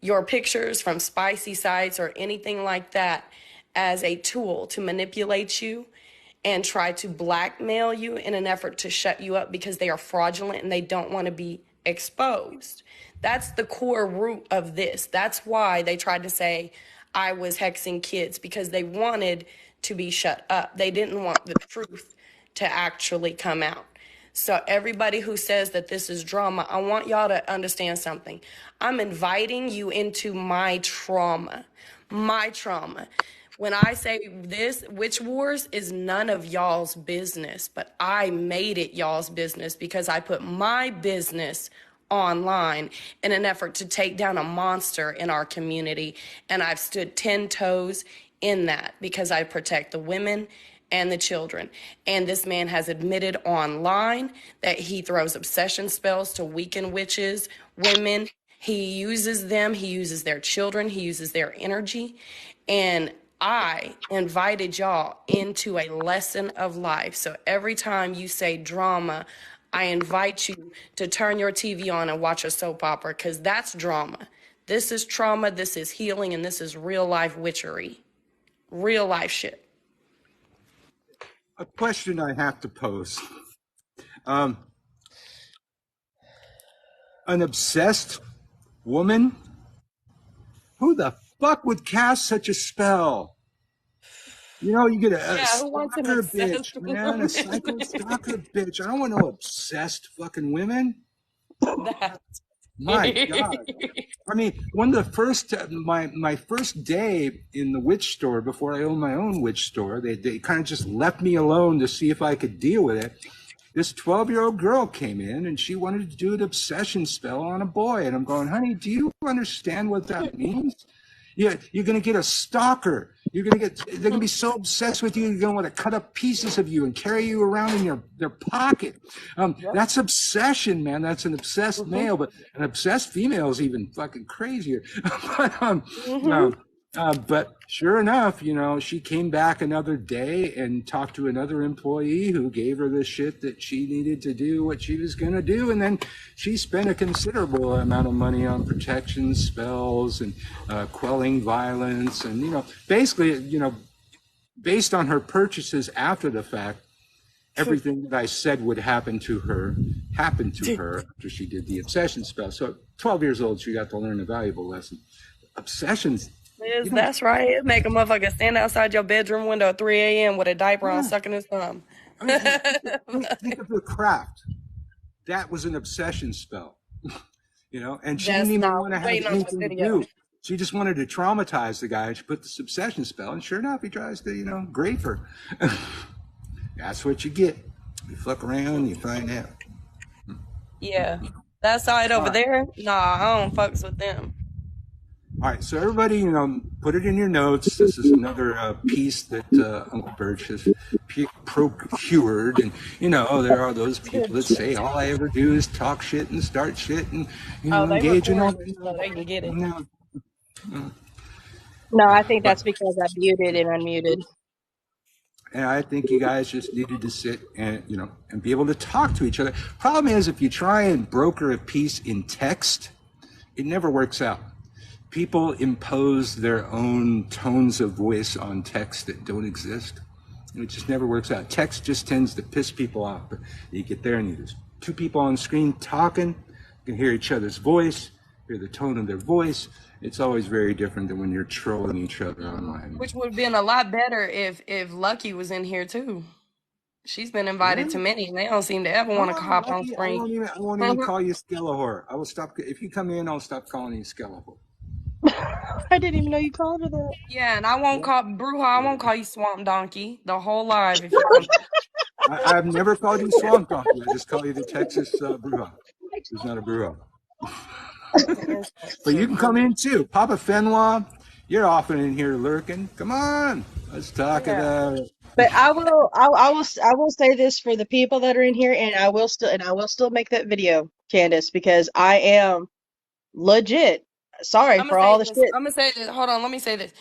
your pictures from spicy sites or anything like that as a tool to manipulate you and try to blackmail you in an effort to shut you up because they are fraudulent and they don't want to be exposed. That's the core root of this. That's why they tried to say I was hexing kids, because they wanted to be shut up. They didn't want the truth to actually come out. So everybody who says that this is drama, I want y'all to understand something. I'm inviting you into my trauma. My trauma. When I say this, Witch Wars is none of y'all's business, but I made it y'all's business because I put my business online in an effort to take down a monster in our community. And I've stood 10 toes in that because I protect the women and the children. And this man has admitted online that he throws obsession spells to weaken witches, women. He uses them, he uses their children, he uses their energy. And I invited y'all into a lesson of life. So every time you say drama, I invite you to turn your TV on and watch a soap opera, because that's drama. This is trauma, this is healing, and this is real life witchery. Real life shit. a question I have to pose. An obsessed woman? Who the fuck would cast such a spell? You know, you get a who wants an stalker obsessed bitch, man, a woman? psycho stalker bitch. I don't want no obsessed fucking women. That. My God. I mean, one of the first, my first day in the witch store before I owned my own witch store, they kind of just left me alone to see if I could deal with it. This 12-year-old girl came in and she wanted to do an obsession spell on a boy. And I'm going, honey, do you understand what that means? You're going to get a stalker. They're going to be so obsessed with you, they're going to want to cut up pieces of you and carry you around in their pocket. That's obsession, man. That's an obsessed male, but an obsessed female is even fucking crazier. But sure enough, you know, she came back another day and talked to another employee who gave her the shit that she needed to do what she was going to do. And then she spent a considerable amount of money on protection spells and quelling violence. And, you know, basically, you know, based on her purchases after the fact, everything that I said would happen to her happened to her after she did the obsession spell. So at 12 years old, she got to learn a valuable lesson. Obsessions. That's right. It make a motherfucker stand outside your bedroom window at 3 a.m. with a diaper on, sucking his thumb. I mean, think of the craft. That was an obsession spell, you know, and she didn't even want to have anything to do. She just wanted to traumatize the guy, and she put this obsession spell, and sure enough, he tries to, you know, grape her. That's what you get. You fuck around, you find out. Yeah. That side over there, nah, I don't fucks with them. All right, so everybody, you know, put it in your notes. This is another piece that Uncle Birch has procured. And, you know, there are those people that say, all I ever do is talk shit and start shit and, you know, engage in all this. So they can get it. No, I think that's because I muted and unmuted. And I think you guys just needed to sit and, you know, and be able to talk to each other. Problem is, if you try and broker a piece in text, it never works out. People impose their own tones of voice on text that don't exist. It just never works out. Text just tends to piss people off. But you get there and there's two people on the screen talking. You can hear each other's voice, hear the tone of their voice. It's always very different than when you're trolling each other online. Which would have been a lot better if Lucky was in here too. She's been invited to many, and they don't seem to ever want to hop on screen. I won't even call you Skellahor. I will stop. If you come in, I'll stop calling you Skellahor. I didn't even know you called her that. Yeah, and I won't call Bruja. I won't call you Swamp Donkey the whole live. If you I've never called you Swamp Donkey. I just call you the Texas Bruja. It's not a Bruja. But you can come in too. Papa Fenwa, you're often in here lurking. Come on, let's talk about it. But I will say this for the people that are in here, and I will still make that video, Candace, because I am legit sorry for all the shit. I'm gonna say this. Hold on, let me say this.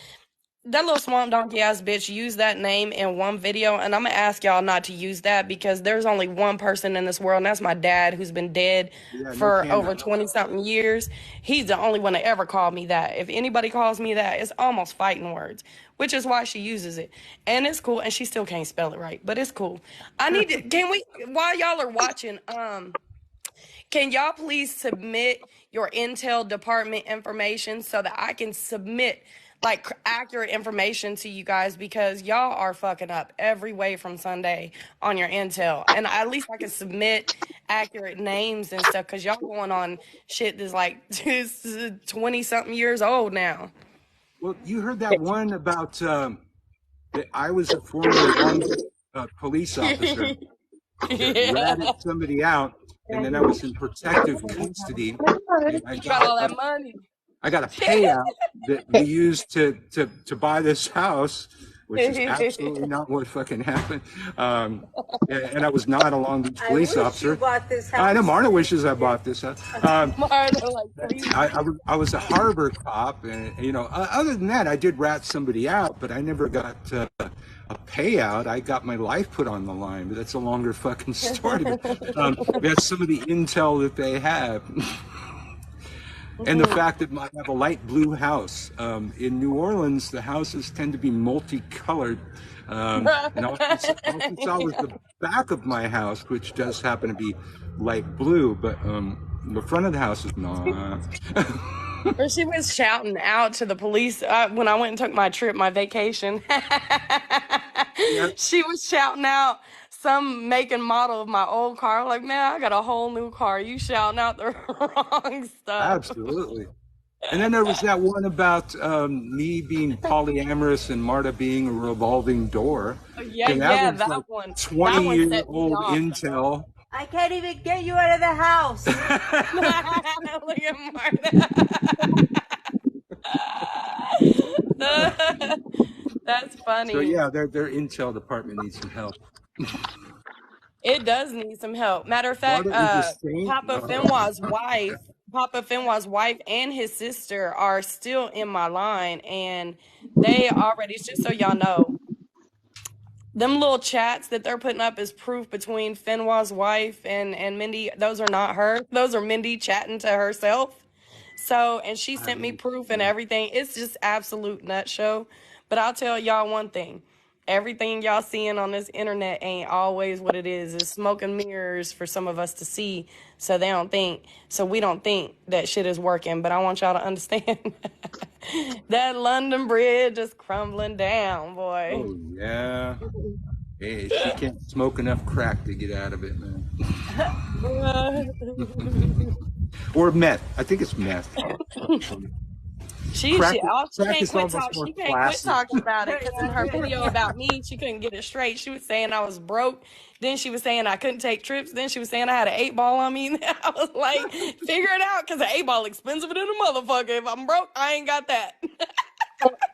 That little swamp donkey ass bitch used that name in one video, and I'm gonna ask y'all not to use that because there's only one person in this world, and that's my dad, who's been dead for over 20-something years. He's the only one that ever called me that. If anybody calls me that, it's almost fighting words, which is why she uses it. And it's cool, and she still can't spell it right, but it's cool. I need to, can we, while y'all are watching, can y'all please submit your Intel department information so that I can submit like accurate information to you guys, because y'all are fucking up every way from Sunday on your Intel, and at least I can submit accurate names and stuff, because y'all going on shit that's like 20-something years old now. Well, you heard that one about that I was a former police officer that ratted somebody out, and then I was in protective custody. I got all that money. I got a payout that we used to buy this house, which is absolutely not what fucking happened. And I was not a Long Beach police officer. Bought this house. I know Marna wishes I bought this house. I was a harbor cop, and you know, other than that, I did rat somebody out, but I never got a payout. I got my life put on the line, but that's a longer fucking story. That's some of the intel that they have. And the fact that I have a light blue house. In New Orleans, the houses tend to be multicolored And all she saw was the back of my house, which does happen to be light blue, but the front of the house is not. Or she was shouting out to the police when I went and took my vacation. Yep. She was shouting out some make and model of my old car. Like, man, I got a whole new car. You shouting out the wrong stuff. Absolutely. And then there was that one about me being polyamorous and Marta being a revolving door. Yeah, And yeah, was that like one. 20-year-old intel. I can't even get you out of the house. Look at Marta. That's funny. So yeah, their intel department needs some help. It does need some help. Matter of fact, Papa Finwa's wife and his sister are still in my line, and they already, just so y'all know, them little chats that they're putting up as proof between Finwa's wife and Mindy, those are not her. Those are Mindy chatting to herself. So, and she sent me proof and everything. It's just absolute nut show. But I'll tell y'all one thing. Everything y'all seeing on this internet ain't always what it is. It's smoke and mirrors for some of us to see, so we don't think that shit is working. But I want y'all to understand that London Bridge is crumbling down, boy. Oh yeah. Hey, she can't smoke enough crack to get out of it, man. Or meth. I think it's meth. She can't quit talking about it, because in her video about me, she couldn't get it straight. She was saying I was broke. Then she was saying I couldn't take trips. Then she was saying I had an 8-ball on me. I was like, figure it out, because an 8-ball expensive than a motherfucker. If I'm broke, I ain't got that.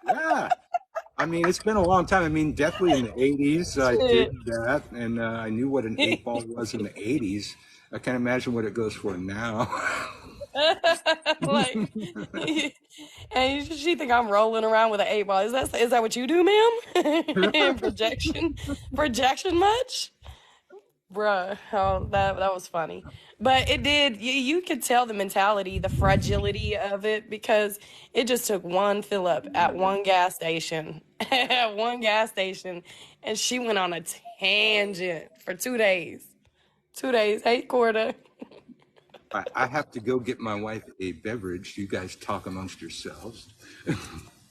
Yeah. I mean, it's been a long time. I mean, definitely in the 80s, I did that, and I knew what an 8-ball was in the 80s. I can't imagine what it goes for now. Like, and she think I'm rolling around with an 8-ball. Is that what you do, ma'am? Projection much? Bruh, oh, that was funny. But it did, you could tell the mentality, the fragility of it, because it just took one fill up at one gas station, and she went on a tangent for 2 days. 2 days. Hey, Corda. I have to go get my wife a beverage. You guys talk amongst yourselves.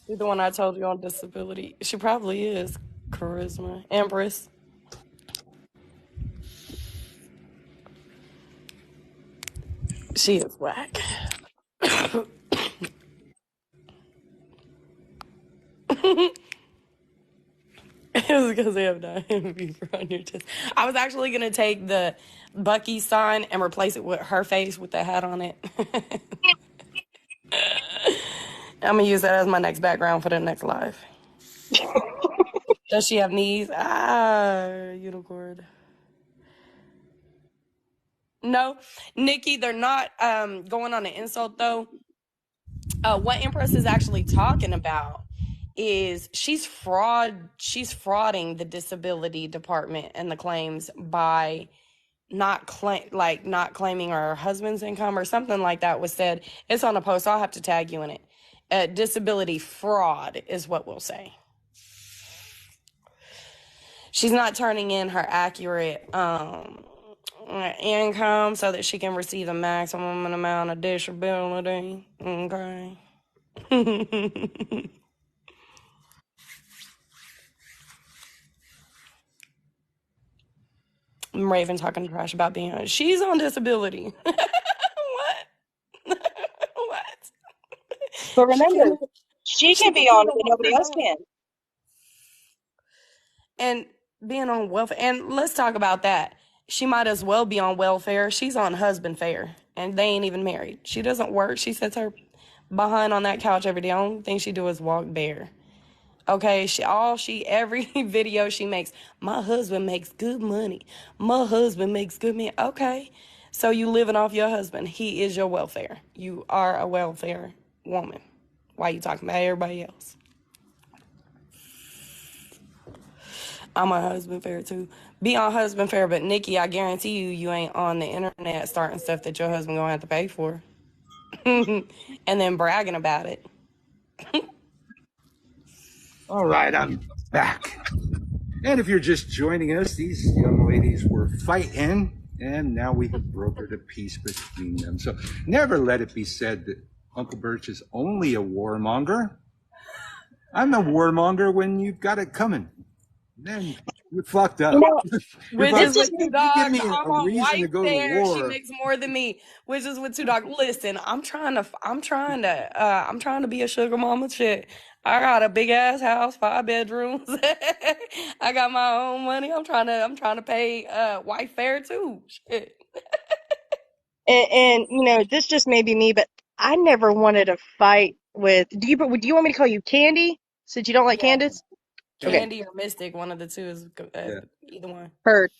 You're the one I told you on disability. She probably is. Charisma. Empress. She is whack. It was because they have diamond beaver on your chest. I was actually going to take the Bucky sign and replace it with her face with the hat on it. I'm going to use that as my next background for the next live. Does she have knees? Unicorn. No, Nikki, they're not going on an insult, though. What Empress is actually talking about is she's frauding the disability department and the claims by not claiming her husband's income or something like that was said. It's on a post. I'll have to tag you in it. Disability fraud is what we'll say. She's not turning in her accurate income so that she can receive the maximum amount of disability. Okay. Raven talking trash about being she's on disability. What? What? But remember, she can be on it, but nobody else can. And being on welfare, and let's talk about that. She might as well be on welfare. She's on husband fare, and they ain't even married. She doesn't work. She sits her behind on that couch every day. The only thing she do is walk bare. Okay, every video she makes, my husband makes good money. My husband makes good money. Okay, so you living off your husband. He is your welfare. You are a welfare woman. Why you talking about everybody else? I'm on husband fare too. Be on husband fare, but Nikki, I guarantee you ain't on the internet starting stuff that your husband gonna have to pay for. And then bragging about it. All right, I'm back. And if you're just joining us, these young ladies were fighting, and now we have brokered a peace between them. So never let it be said that Uncle Birch is only a warmonger. I'm a warmonger when you've got it coming. Then you're fucked up. Witches with You two give dogs. me I'm a on reason to wife go to there. She war. makes more than me. Witches with two dogs. Listen, I'm trying to be a sugar mama. Shit, I got a big ass house, 5 bedrooms. I got my own money. I'm trying to pay wife fare too. Shit. And you know, this just may be me, but I never wanted to fight with. Do you want me to call you Candy since you don't like Yeah, Candace? Okay, Candy or Mystic, one of the two is Yeah. either one. heard.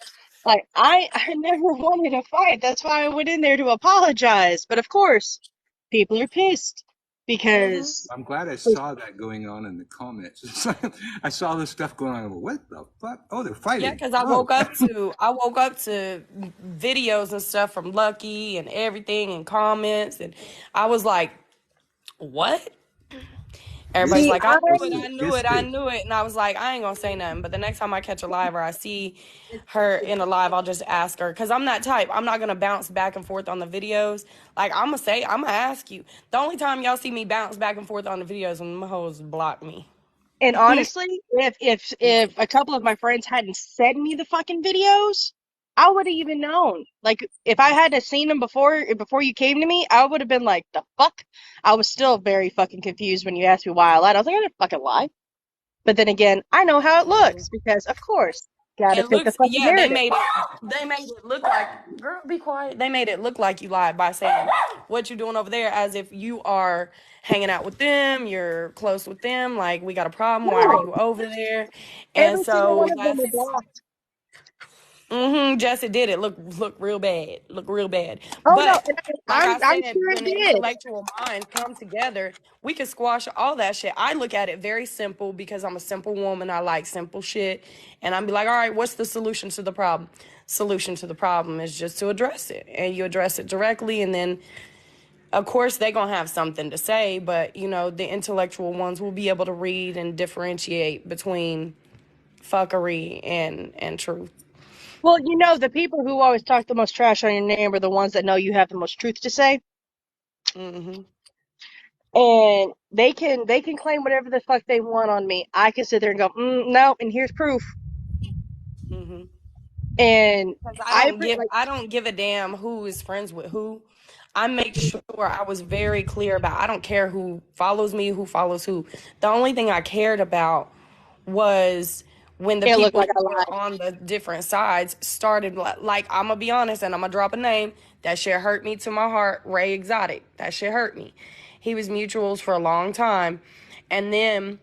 Like I never wanted to fight. That's why I went in there to apologize. But of course, people are pissed Hmm. because I'm glad I saw that going on in the comments. I saw this stuff going on. What the fuck? Oh, they're Yeah, fighting. because I Oh. woke up to videos and stuff from Lucky and everything and comments, and I was like, "What?" Everybody's see, like, "I knew it, I knew it, I knew it," and I was like, "I ain't gonna say nothing." But the next time I catch a live or I see her in a live, I'll just ask her because I'm that type. I'm not gonna bounce back and forth on the videos. Like I'm gonna ask you. The only time y'all see me bounce back and forth on the videos when my hoes block me. and honestly, if a couple of my friends hadn't sent me the fucking videos, I would have even known. Like if I had seen them before you came to me, I would have been like, the fuck. I was still very fucking confused when you asked me why I lied. I was like, I didn't fucking lie. But then again, I know how it looks because, of course, gotta It fit the looks, fucking yeah, narrative. they made it look like, girl, be quiet. They made it look like you lied by saying what you doing over there as if you are hanging out with them, you're close with them, like we got a problem, why are No, you over there? And every single so one of them were that's, blocked. Jesse did it. Look real bad. Look real bad. Oh no, But and like I I'm said, sure it when the did. intellectual minds come together, we can squash all that shit. I look at it very simple because I'm a simple woman. I like simple shit. And I'm be like, all right, what's the solution to the problem? Solution to the problem is just to address it. And you address it directly, and then of course they're gonna have something to say, but you know, the intellectual ones will be able to read and differentiate between fuckery and truth. Well, you know, the people who always talk the most trash on your name are the ones that know you have the most truth to say, Mm-hmm. and they can claim whatever the fuck they want on me. I can sit there and go, no, and here's proof. Mm-hmm. And Because like, I don't give a damn who is friends with who. I make sure I was very clear about I don't care who follows me, who follows who. The only thing I cared about was when the it looked people like I who were lied. on the different sides started like I'm gonna be honest and I'm gonna drop a name. That shit hurt me to my heart. Ray Exotic. That shit hurt me. He was mutuals for a long time. And then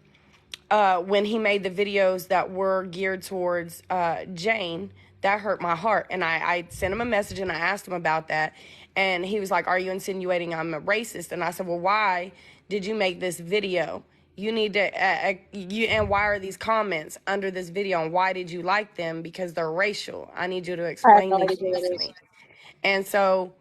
when he made the videos that were geared towards Jane, that hurt my heart. And I sent him a message and I asked him about that. And he was like, "Are you insinuating I'm a racist?" And I said, "Well, why did you make this video? You need to, and why are these comments under this video? And why did you like them? Because they're racial. I need you to I have explain no these idea who things that to is. me." And so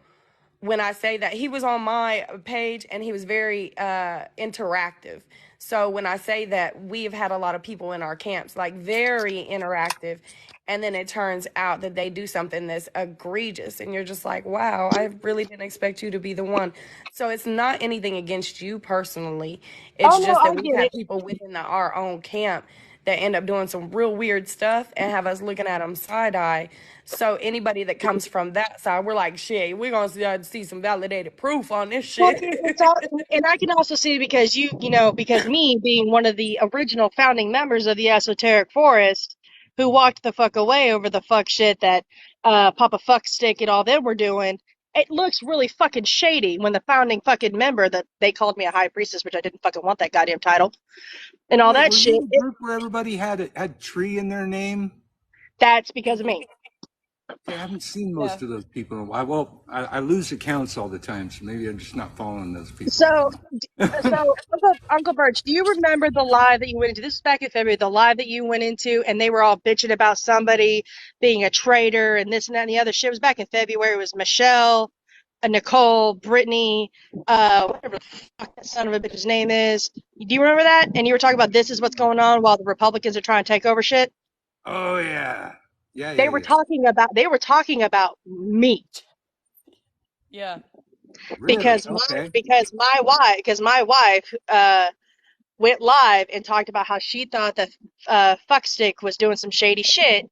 when I say that, he was on my page and he was very interactive. So when I say that, we've had a lot of people in our camps, like very interactive. And then it turns out that they do something that's egregious. And you're just like, wow, I really didn't expect you to be the one. So it's not anything against you personally. Oh It's no, just I that we've get it. had people within our own camp that end up doing some real weird stuff and have us looking at them side eye. So anybody that comes from that side, we're like, shit, we're gonna see some validated proof on this Well, shit. it's all, and I can also see because because me being one of the original founding members of the Esoteric Forest, who walked the fuck away over the fuck shit that Papa Fuckstick and all them were doing. It looks really fucking shady when the founding fucking member that they called me a high priestess, which I didn't fucking want that goddamn title, and all Wait, that were you shit. in a group where everybody had tree in their name? That's because of me. Okay, I haven't seen Yeah. most of those people in a while. Well, I lose accounts all the time, so maybe I'm just not following those people So, anymore. Uncle Birch, do you remember the live that you went into? This was back in February, the live that you went into, and they were all bitching about somebody being a traitor and this and that and the other shit. It was back in February. It was Michelle, Nicole, Brittany, whatever the fuck that son of a bitch's name is. Do you remember that? And you were talking about this is what's going on while the Republicans are trying to take over shit. Oh yeah. Yeah, They yeah, were yeah. talking about me Yeah. Really? Okay. because my wife went live and talked about how she thought that Fuckstick was doing some shady shit,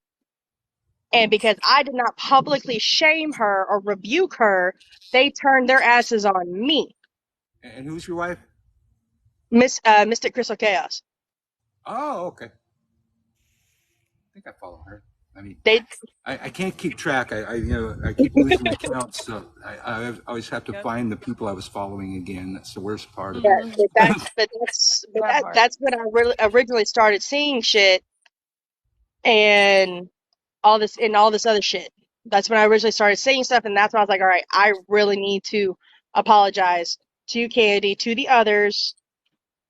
and because I did not publicly shame her or rebuke her, they turned their asses on me. And who's your wife? Mystic Crystal Chaos. Oh, okay. I think I follow her. I mean, They I can't keep track. I keep losing my count, so I always have to Yep. find the people I was following again. That's the worst part of it. Yeah, Mm-hmm. That part. that's when I really originally started seeing shit and all this other shit. That's when I originally started seeing stuff, and that's when I was like, all right, I really need to apologize to Candy, to the others,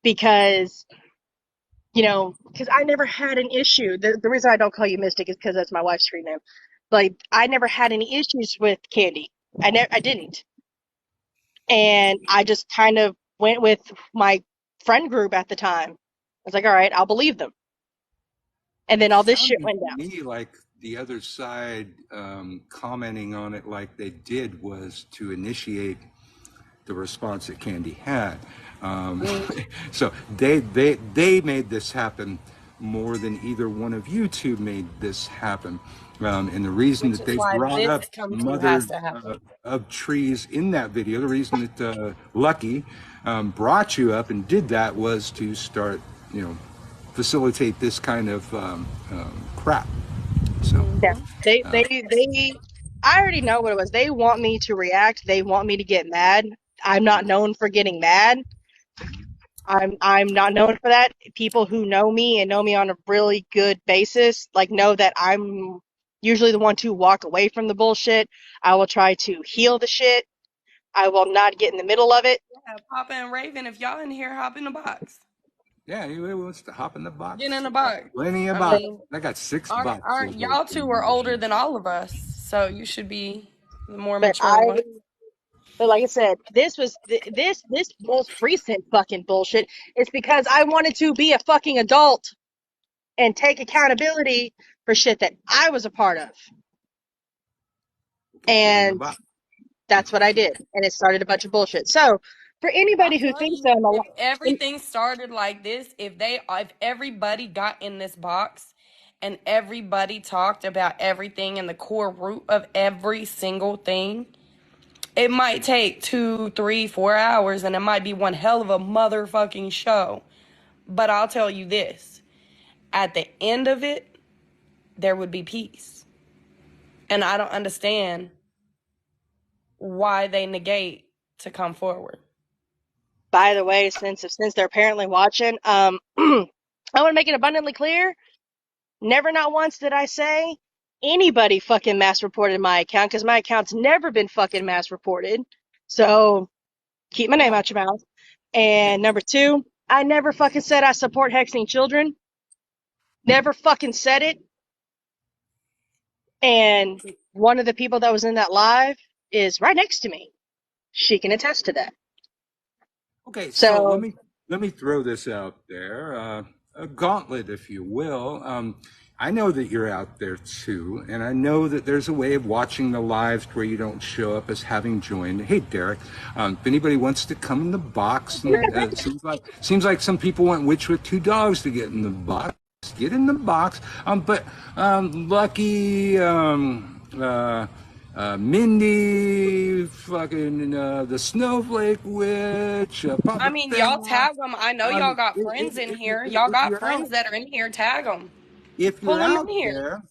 because because I never had an issue. The reason I don't call you Mystic is because that's my wife's screen name. Like I never had any issues with Candy. I didn't, and I just kind of went with my friend group at the time. I was like, all right, I'll believe them. And then It all this shit sounded went to down. me like the other side commenting on it like they did was to initiate the response that Candy had. So they made this happen more than either one of you two made this happen. And the reason Which that is they why brought this up come to has Mother to happen. of Trees in that video, the reason that Lucky brought you up and did that was to start, facilitate this kind of crap. So, Yeah. Mm-hmm. They I already know what it was. They want me to react. They want me to get mad. I'm not known for getting mad. I'm not known for that. People who know me and know me on a really good basis, like know that I'm usually the one to walk away from the bullshit. I will try to heal the shit. I will not get in the middle of it. Yeah, Papa and Raven, if y'all in here, hop in the box. yeah, anybody wants to hop in the Get box? in the box. Plenty of I box. mean, I got 6 aren't boxes aren't y'all two open are right older here. than all of us, so you should be the more But mature one. but like I said, this most recent fucking bullshit is because I wanted to be a fucking adult and take accountability for shit that I was a part of. Get in the And box. that's what I did. And it started a bunch of bullshit. So for I'm anybody who telling thinks you, that I'm a if li- everything started like this, if everybody got in this box and everybody talked about everything and the core root of every single thing, it might take 2, 3, 4 hours and it might be one hell of a motherfucking show. But I'll tell you this, at the end of it, there would be peace. And I don't understand why they negate to come forward. by the way, since they're apparently watching, I want to make it abundantly clear. Never not once did I say anybody fucking mass reported my account because my account's never been fucking mass reported. So keep my name Yeah. out your mouth. Yeah. And number two, I never fucking said I support hexing children. Never fucking said it. And one of the people that was in that live is right next to me. She can attest to that. Okay, so let So me let me throw this out there, a gauntlet, if you will. I know that you're out there too, and I know that there's a way of watching the lives where you don't show up as having joined. Hey, Derek, if anybody wants to come in the box, and it seems like some people want Witch with 2 dogs to get in the box. Get in the box. But Lucky, Mindy, fucking the Snowflake Witch, I Papa mean, y'all Bear. tag them. I know y'all got friends in here. Y'all If got you're out, friends that are in here. Tag them. if Pull you're them out in here. there,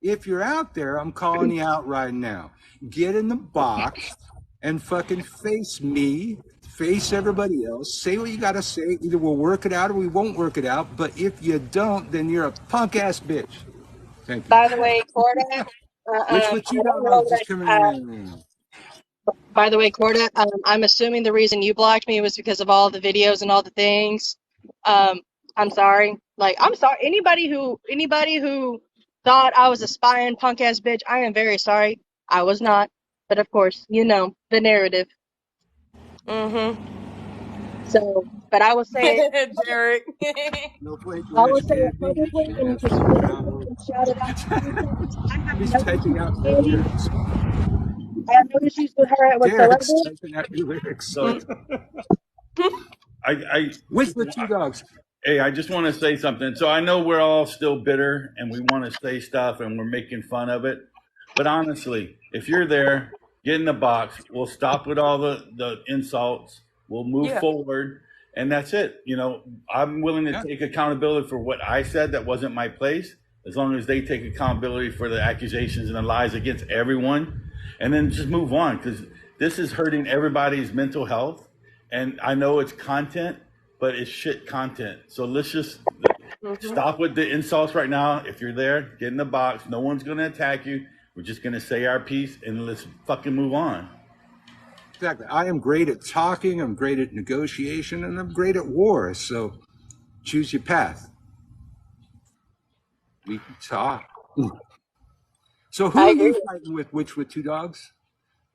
if you're out there, I'm calling you out right now. Get in the box and fucking face me, face everybody else. Say what you gotta say. Either we'll work it out or we won't work it out. But if you don't, then you're a punk ass bitch. Thank you. by the way, Corda, Which with I two don't know dogs is that coming in. by the way, Corda, I'm assuming the reason you blocked me was because of all the videos and all the things. I'm sorry. Like, I'm sorry. Anybody who thought I was a spying punk ass bitch, I am very sorry. I was not. But of course, the narrative. Mm-hmm. So, but I will say it. Derek. No plate I where will it's say it candy. publicly, and you Yes, can for screen it now. and shout it out to the replays. I have He's no typing issues out with the Candy. lyrics. I have no issues with her whatsoever. Derek's typing out your lyrics. So I Which the two dogs? hey, I just want to say something. So I know we're all still bitter and we want to say stuff and we're making fun of it. But honestly, if you're there, get in the box. We'll stop with all the insults. We'll move Yeah. forward. And that's it. You know, I'm willing to Yeah. take accountability for what I said that wasn't my place, as long as they take accountability for the accusations and the lies against everyone. And then just move on, because this is hurting everybody's mental health. And I know it's content, but it's shit content. So let's just stop with the insults right now. If you're there, get in the box. No one's going to attack you. We're just going to say our piece and let's fucking move on. Exactly. I am great at talking. I'm great at negotiation, and I'm great at war. So choose your path. We can talk. So who I are agree. you fighting with? Which with two dogs?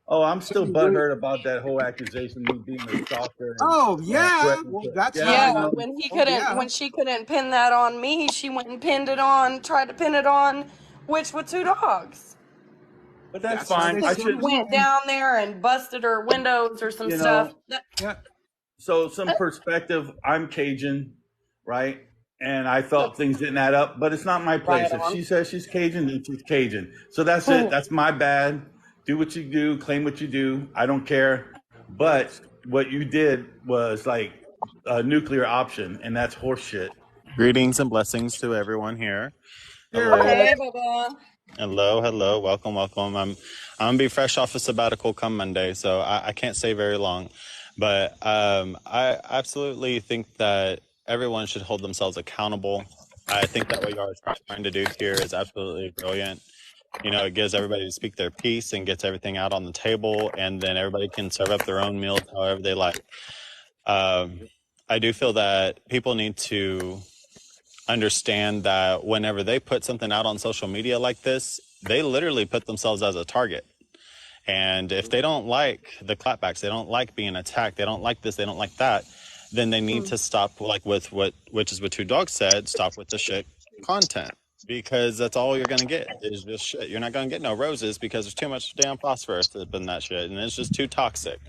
Oh, I'm still Somebody really- butthurt about that whole accusation of me being a stalker. Oh yeah. threatening Well, to- that's Yeah, I Yeah, know. when he Oh, couldn't, yeah. when she couldn't pin that on me, she went and pinned it on, tried to pin it on Witch with Two Dogs. But that's That's how fine. they I say should, it. Went down there and busted her windows or some You know, stuff. That- Yeah. so some perspective. I'm Cajun, right? And I felt things didn't add up, but it's not my place. Right If on. she says she's Cajun, then she's Cajun. So that's it. That's my bad. Do what you do, claim what you do. I don't care. But what you did was like a nuclear option, and that's horseshit. Greetings and blessings to everyone here. Derek. Hey, Bubba. Hello, welcome. I'm gonna be fresh off a sabbatical come Monday, so I can't stay very long. But I absolutely think that everyone should hold themselves accountable. I think that what you are trying to do here is absolutely brilliant. You know, it gives everybody to speak their piece and gets everything out on the table, and then everybody can serve up their own meals however they like. I do feel that people need to understand that whenever they put something out on social media like this, they literally put themselves as a target. And if they don't like the clapbacks, they don't like being attacked, they don't like this, they don't like that, then they need to stop, like with what Witches with Two Dogs said, stop with the shit content. Because that's all you're going to get is just shit. You're not going to get no roses because there's too much damn phosphorus in that shit. And it's just too toxic.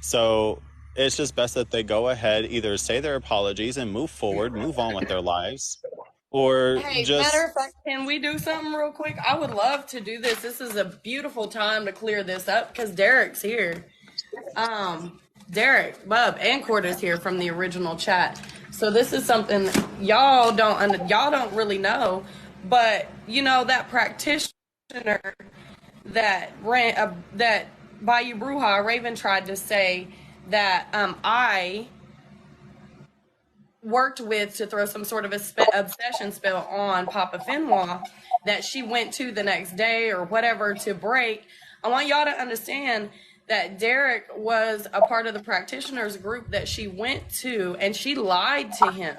So it's just best that they go ahead, either say their apologies and move forward, move on with their lives, or Hey, just... matter of fact, can we do something real quick? I would love to do this. This is a beautiful time to clear this up because Derek's here. Derek, Bub, and Court is here from the original chat. So this is something y'all don't really know, but you know that practitioner that ran that Bayou Bruja Raven tried to say that I worked with to throw some sort of obsession spell on Papa Fenwa that she went to the next day or whatever to break. I want y'all to understand that Derek was a part of the practitioners group that she went to, and she lied to him.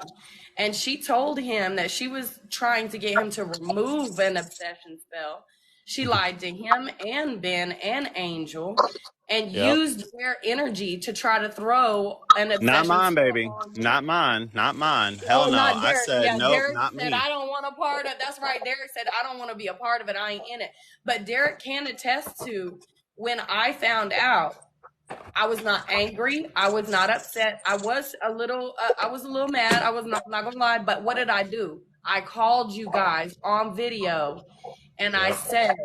And she told him that she was trying to get him to remove an obsession spell. She lied to him and Ben and Angel and used their energy to try to throw an obsession Not mine, spell baby. on him. Not mine. Hell no. Not I Derek. said, Yeah, nope, Derek not said, me. I don't want a part of. That's right. Derek said, I don't want to be a part of it. I ain't in it. But Derek can attest to when I found out, I was not angry. I was not upset. I was a little mad. I was not gonna lie. But what did I do? I called you guys on video, and I said,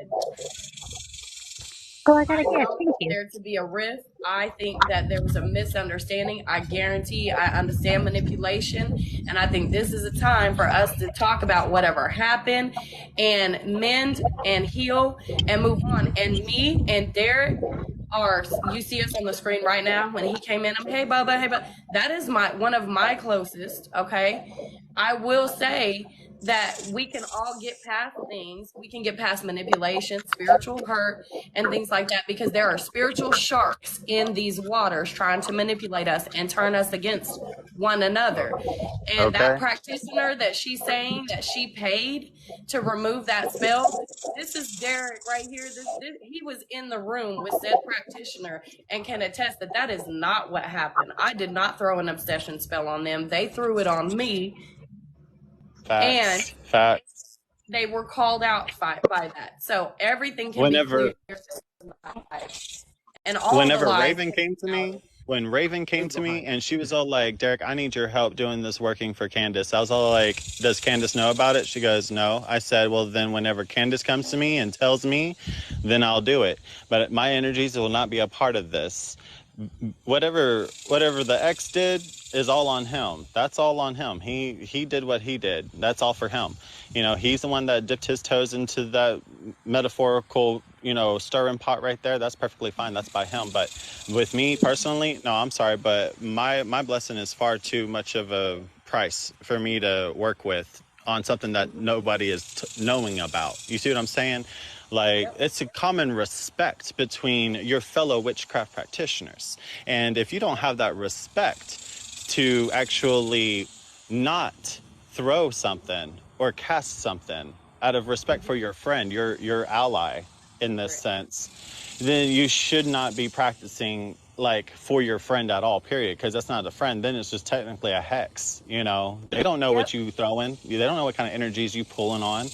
Oh, I got a I gift. know Thank you. there to be a rift. I think that there was a misunderstanding. I guarantee I understand manipulation. And I think this is a time for us to talk about whatever happened and mend and heal and move on. And me and Derek you see us on the screen right now. When he came in, I'm, hey, Bubba, hey, Bubba. That is one of my closest, okay? I will say that we can all get past things. We can get past manipulation, spiritual hurt, and things like that, because there are spiritual sharks in these waters trying to manipulate us and turn us against one another. And that Okay. practitioner that she's saying that she paid to remove that spell, this is Derek right here. He was in the room with said practitioner and can attest that that is not what happened. I did not throw an obsession spell on them. They threw it on me. And Facts. they were called out by that. So everything can be clear. And all whenever Raven came to me, when Raven came to me and she was all like, Derek, I need your help doing this working for Candace. I was all like, does Candace know about it? She goes, no. I said, well, then whenever Candace comes to me and tells me, then I'll do it. But my energies will not be a part of this. Whatever the ex did is all on him. That's all on him. He did what he did. That's all for him. You know, he's the one that dipped his toes into that metaphorical, stirring pot right there. That's perfectly fine. That's by him. But with me personally, no, I'm sorry, but my blessing is far too much of a price for me to work with on something that nobody is knowing about. You see what I'm saying? Like, it's a common respect between your fellow witchcraft practitioners. And if you don't have that respect to actually not throw something or cast something out of respect for your friend, your ally in this sense, then you should not be practicing like for your friend at all, period. Because that's not a friend. Then it's just technically a hex. They don't know what you throwing. They don't know what kind of energies you pulling on.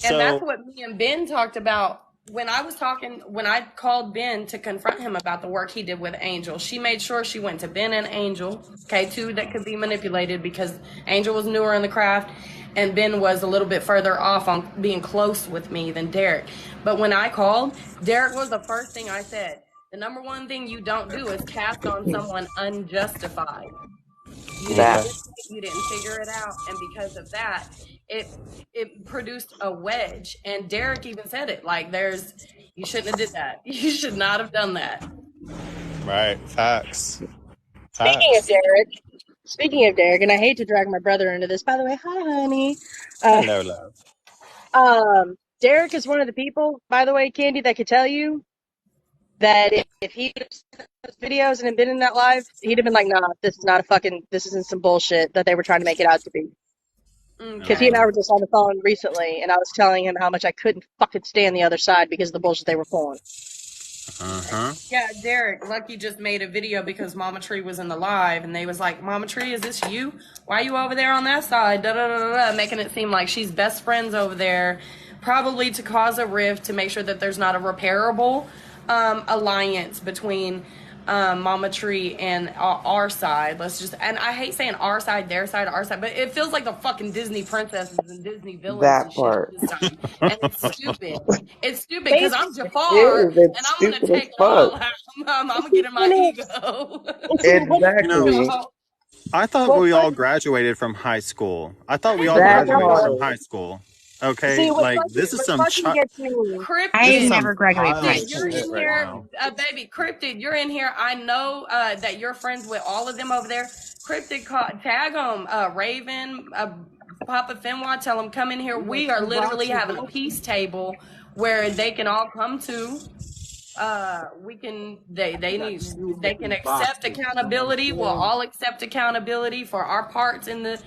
And that's what me and Ben talked about when I called Ben to confront him about the work he did with Angel. She made sure she went to Ben and Angel, two that could be manipulated, because Angel was newer in the craft and Ben was a little bit further off on being close with me than Derek. But when I called, Derek was the first thing I said. The number one thing you don't do is cast on someone unjustified. You didn't figure it out, and because of that, it produced a wedge. And Derek even said it, like, you shouldn't have did that. You should not have done that. Right. Facts. Speaking of Derek, and I hate to drag my brother into this. By the way, hi, honey. Hello, love. Derek is one of the people, by the way, Candy, that could tell you that if he those videos and had been in that live, he'd have been like, nah, this isn't some bullshit that they were trying to make it out to be. Because he and I were just on the phone recently, and I was telling him how much I couldn't fucking stand the other side because of the bullshit they were pulling. Yeah, Derek, Lucky just made a video because Mama Tree was in the live, and they was like, Mama Tree, is this you? Why are you over there on that side? Da, da, da, da, da, making it seem like she's best friends over there, probably to cause a rift, to make sure that there's not a repairable alliance between Mama Tree and our side. And I hate saying our side, our side, but it feels like the fucking Disney princesses and Disney villains and shit this time. And it's stupid. It's stupid because I'm Jafar and I'm gonna take it all out. I'm gonna get in my ego. Exactly. I thought we all graduated from high school. Okay, see, like this is some Cryptid. I never graduated from high school. You're in here, baby. Cryptid, you're in here. I know that you're friends with all of them over there. Cryptid, tag them. Raven, Papa Finwa, tell them come in here. We are literally having a peace table where they can all come to. They can accept accountability. We'll all accept accountability for our parts in the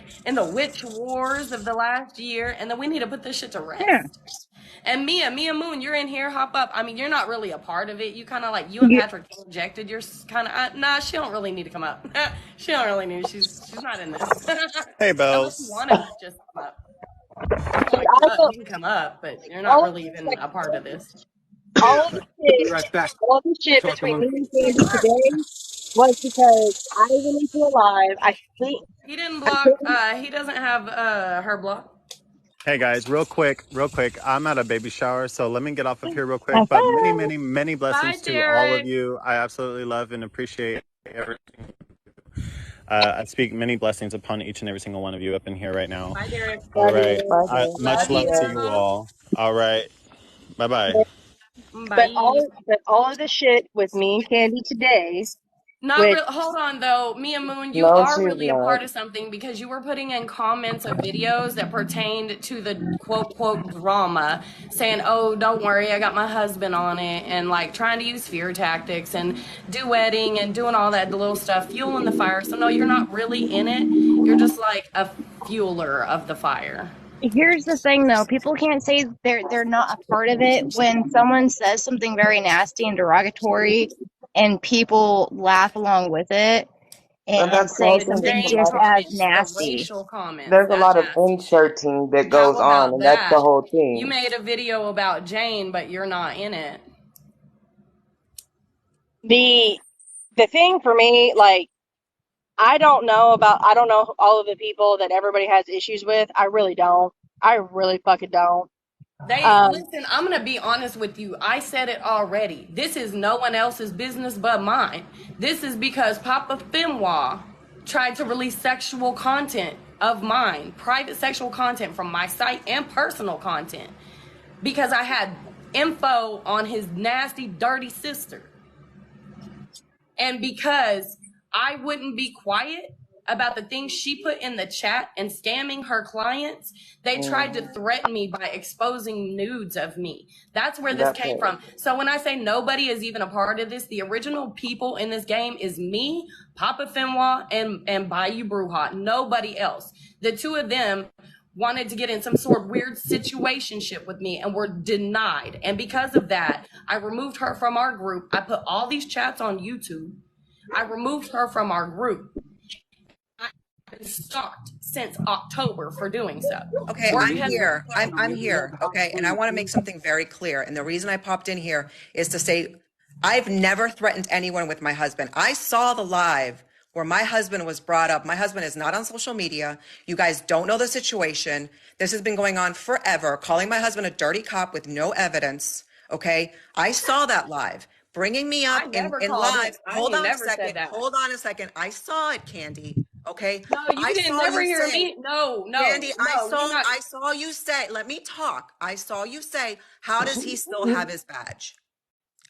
witch wars of the last year, and then we need to put this shit to rest. Yeah. And Mia Moon, you're in here. Hop up. I mean, you're not really a part of it. You kind of like you and Patrick injected. You're kind of nah. She don't really need to come up. She don't really need. She's not in this. Hey, Bells. Unless you want to just come up. You can come up, but you're not really even a part of this. All of the shit between me and Candy today was because I went into a live. I think he didn't block. He doesn't have her block. Hey guys, real quick. I'm at a baby shower, so let me get off of here real quick. But many blessings to all of you. I absolutely love and appreciate everything. I speak many blessings upon each and every single one of you up in here right now. Bye, Derek. All right. Much love to you all. All right. Bye-bye. But all of the shit with me and Candy today Which Hold on though, Mia Moon, you No, are she's really a not. part of something because you were putting in comments of videos that pertained to the quote quote drama, saying, "Oh, don't worry, I got my husband on it," and like trying to use fear tactics and duetting and doing all that little stuff, fueling the fire. So no, you're not really in it. You're just like a fueler of the fire. Here's the thing, though. People can't say they're not a part of it when someone says something very nasty and derogatory, and people laugh along with it Well, and that's say the something Jane just as comments, the nasty. racial comments. There's a That's lot of nasty too. inserting that How goes on, about and that's the that? whole You thing. made a video about Jane, but you're not in it. the thing for me, like, I don't know all of the people that everybody has issues with. I really don't. I really fucking don't. Listen, I'm gonna be honest with you. I said it already. This is no one else's business but mine. This is because Papa Finwa tried to release sexual content of mine, private sexual content from my site and personal content, because I had info on his nasty, dirty sister. And because I wouldn't be quiet about the things she put in the chat and scamming her clients, they tried to threaten me by exposing nudes of me. That's where this came from. So when I say nobody is even a part of this, the original people in this game is me, Papa Finwa, and Bayou Bruja. Nobody else. The two of them wanted to get in some sort of weird situationship with me and were denied. And because of that, I removed her from our group. I put all these chats on YouTube. I removed her from our group. I've been stalked since October for doing so. Okay, I'm here. I'm here. Okay, and I want to make something very clear. And the reason I popped in here is to say I've never threatened anyone with my husband. I saw the live where my husband was brought up. My husband is not on social media. You guys don't know the situation. This has been going on forever, calling my husband a dirty cop with no evidence. Okay, I saw that live. Bringing me up in live. Hold on a second. Hold on a second. I saw it, Candy. Okay. No, you didn't never hear me. No, Candy, no, I saw you say, let me talk. I saw you say, how does he still have his badge?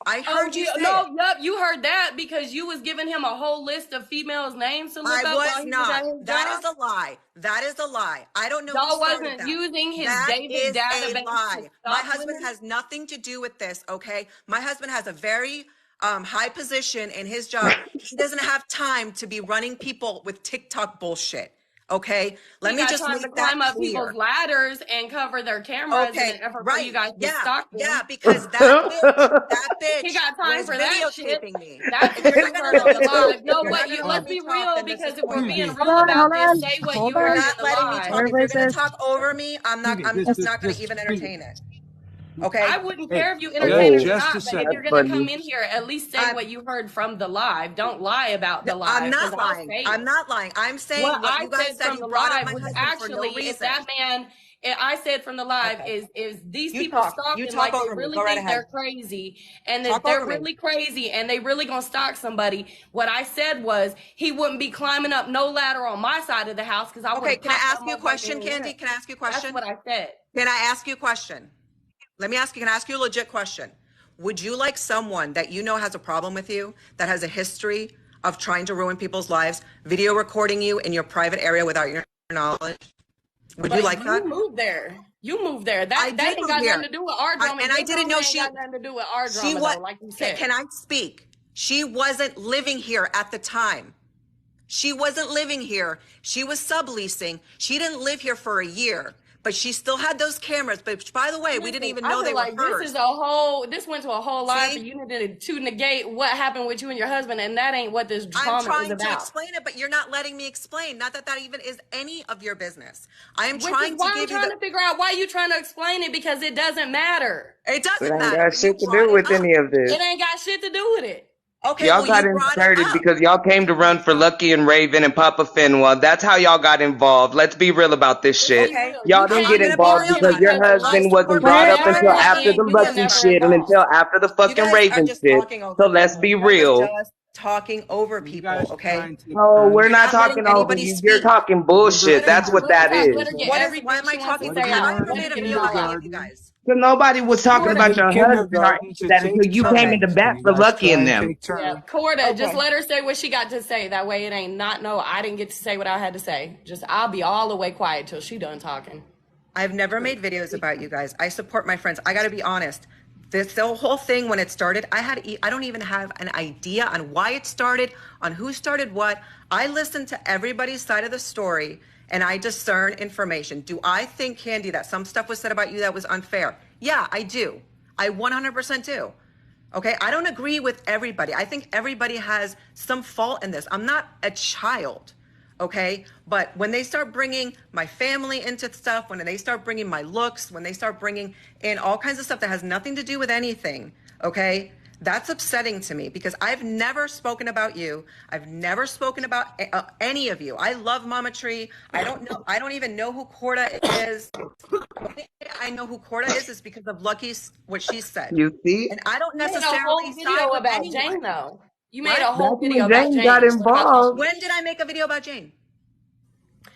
I heard you say yep, you heard that because you was giving him a whole list of females' names to look up. I was not. That is a lie. That is a lie. I don't know. Y'all wasn't using his David database. A lie. My husband has nothing to do with this. Okay, my husband has a very high position in his job. He doesn't have time to be running people with TikTok bullshit. Okay, let me just make that climb up clear. People's ladders and cover their cameras in an effort for you guys to stalk them. Yeah, because that bitch he got time was for that shit. Me. That's what you heard on the live. No, what you let's be real because if we're being real about this, say what you heard in the live. If you're gonna talk over me, I'm just not gonna even entertain it. Okay. I wouldn't care if you entertain it or not, but if you're gonna come in here, at least say what you heard from the live. Don't lie about the live. I'm not lying. I'm not lying. I'm saying what you guys said from the live was actually if that man. I said from the live is these people stalking like they really think they're crazy and that they're really crazy and they really gonna stalk somebody. What I said was he wouldn't be climbing up no ladder on my side of the house because I would. Can I ask you a question, Candy? Can I ask you a question? That's what I said. Can I ask you a question? Let me ask you, can I ask you a legit question? Would you like someone that you know has a problem with you, that has a history of trying to ruin people's lives, video recording you in your private area without your knowledge? Would you like that? You moved there. You moved there. That ain't got nothing to do with our drama. And I didn't know she got nothing to do with our drama, though, like you said. Can I speak? She wasn't living here at the time. She wasn't living here. She was subleasing. She didn't live here for a year. But she still had those cameras. But by the way, we didn't even know they were hers. This went to a whole life for you to negate what happened with you and your husband, and that ain't what this drama is about. I'm trying to explain it, but you're not letting me explain. Not that even is any of your business. I am trying to give you I'm trying to figure out why you trying to explain it because it doesn't matter. It doesn't It matter. ain't got shit to do with any of this. It ain't got shit to do with it. Okay, y'all got inserted because y'all came to run for Lucky and Raven and Papa Finwa. That's how y'all got involved. Let's be real about this shit. Okay. Y'all didn't get involved because your husband wasn't brought up until after the Lucky shit and until after the fucking Raven shit. So let's be real. Talking over people, okay? No, we're not talking over you. You're talking bullshit. That's what that is. Why am I talking? I made a video about you guys. So nobody was talking Corda, about Send your husband or any kindergarten of to that until take you came turns. in the Can back you for guys Lucky try and and them. take yeah, turns? Corda, just Okay. let her say what she got to say. That way it ain't not no, I didn't get to say what I had to say. Just I'll be all the way quiet till she done talking. I've never made videos about you guys. I support my friends. I got to be honest. The whole thing when it started, I don't even have an idea on why it started, on who started what. I listen to everybody's side of the story and I discern information. Do I think, Candy, that some stuff was said about you that was unfair? Yeah, I do. I 100% do. Okay, I don't agree with everybody. I think everybody has some fault in this. I'm not a child, okay? But when they start bringing my family into stuff, when they start bringing my looks, when they start bringing in all kinds of stuff that has nothing to do with anything, okay? That's upsetting to me because I've never spoken about you. I've never spoken about any of you. I love Mama Tree. I don't know. I don't even know who Corda is. I know who Corda is because of Lucky's what she said. You see? And I don't You made a necessarily whole side video with about anyone. Jane though. You made What? a whole That's when video about Jane got Jane. What about that? involved. When did I make a video about Jane?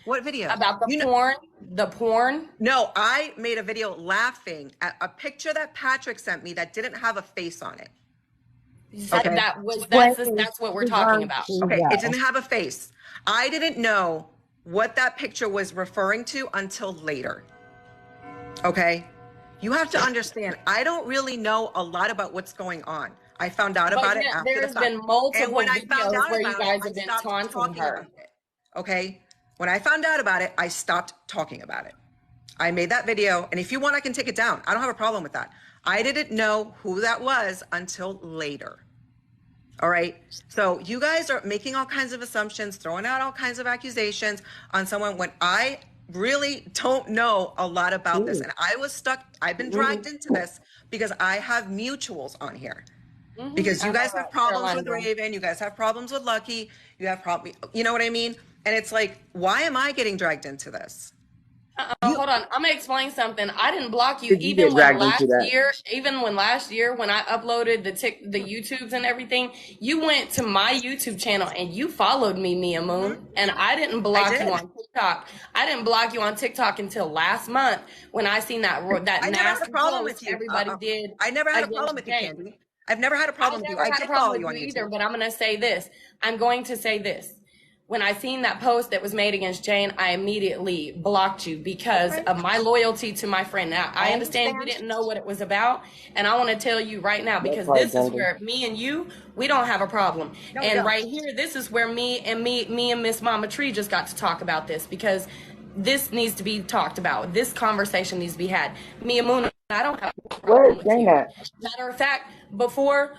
What video? About the You know, porn? The porn? no, I made a video laughing at a picture that Patrick sent me that didn't have a face on it. Okay. That's what we're talking about. Okay, it didn't have a face. I didn't know what that picture was referring to until later. Okay? You have to understand, I don't really know a lot about what's going on. I found out about it after the There's fact. been multiple And when I found videos out where you about it, guys I have been stopped taunting talking her. about it. Okay? When I found out about it, I stopped talking about it. I made that video, and if you want, I can take it down. I don't have a problem with that. I didn't know who that was until later. All right. So you guys are making all kinds of assumptions, throwing out all kinds of accusations on someone when I really don't know a lot about this. And I was stuck. I've been dragged into this because I have mutuals on here. Because you guys have problems with Raven, you guys have problems with Lucky, you have problems, you know what I mean? And it's like, why am I getting dragged into this? Hold on, I'm gonna explain something. I didn't block you Did you get dragged into that? even when last year when I uploaded the YouTubes and everything, you went to my YouTube channel and you followed me, Mia Moon, and I didn't block you on TikTok. I didn't block you on TikTok until last month when I seen that I never had a problem with you. everybody did. I never had a problem with you, Candy. I've never had a problem with you. I did follow you on YouTube. Either, but I'm going to say this. I'm going to say this. When I seen that post that was made against Jane, I immediately blocked you because of my loyalty to my friend. Now, I understand you didn't know what it was about, and I want to tell you right now because this is where me and you, we don't have a problem. And right here, this is where me and Miss Mama Tree just got to talk about this because this needs to be talked about. This conversation needs to be had. Mia Moon, I don't have a problem with you. Matter of fact, before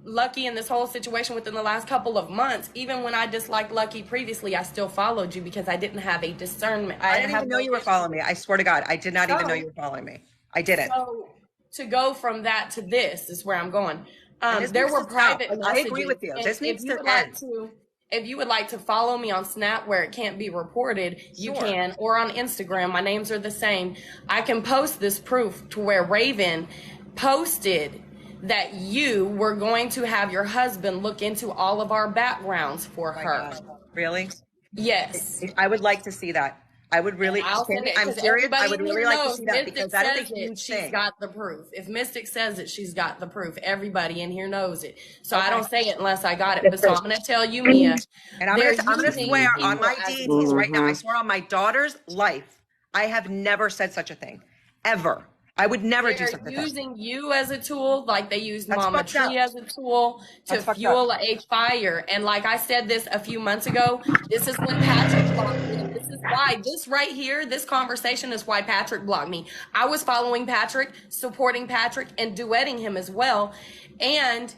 Lucky in this whole situation within the last couple of months, even when I disliked Lucky previously, I still followed you because I didn't have a discernment. I didn't even know you were following me. I swear to God, I did not even know you were following me. I didn't. So to go from that to this is where I'm going. There were private messages. I agree with you. This needs to end. If you would like to follow me on Snap where it can't be reported, you can, or on Instagram. My names are the same. I can post this proof to where Raven posted that you were going to have your husband look into all of our backgrounds for her. God. Really? Yes. I would like to see that. I would really, I'm serious. I would really like to see that because that is a huge thing. She's got the proof. If Mystic says it, she's got the proof. Everybody in here knows it. So I don't say it unless I got it. But so I'm going to tell you, Mia. And I'm going to swear on my deities right now. I swear on my daughter's life. I have never said such a thing. Ever. I would never do something. They're using you as a tool, like they used Mama Tree as a tool to fuel a fire. And like I said this a few months ago, this is when Patrick blocked me. This is why this right here, this conversation is why Patrick blocked me. I was following Patrick, supporting Patrick, and duetting him as well. And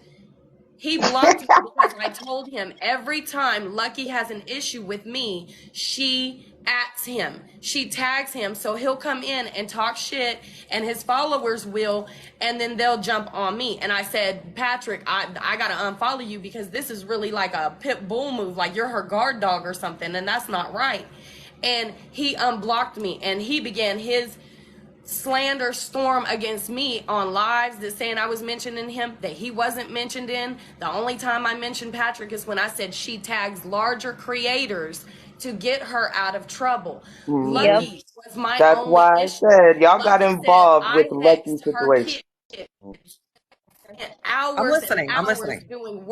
he blocked me because I told him every time Lucky has an issue with me, she @s him. She tags him, so he'll come in and talk shit, and his followers will, and then they'll jump on me. And I said, Patrick, I gotta unfollow you because this is really like a pit bull move, like you're her guard dog or something, and that's not right. And he unblocked me, and he began his slander storm against me on lives that saying I was mentioning him that he wasn't mentioned in. The only time I mentioned Patrick is when I said she tags larger creators to get her out of trouble. Mm-hmm. Lucky was my That's only why I issue. said y'all got Lucky said involved I with Lucky's hexed her situation. kid. And I'm hours and listening. I'm hours listening. doing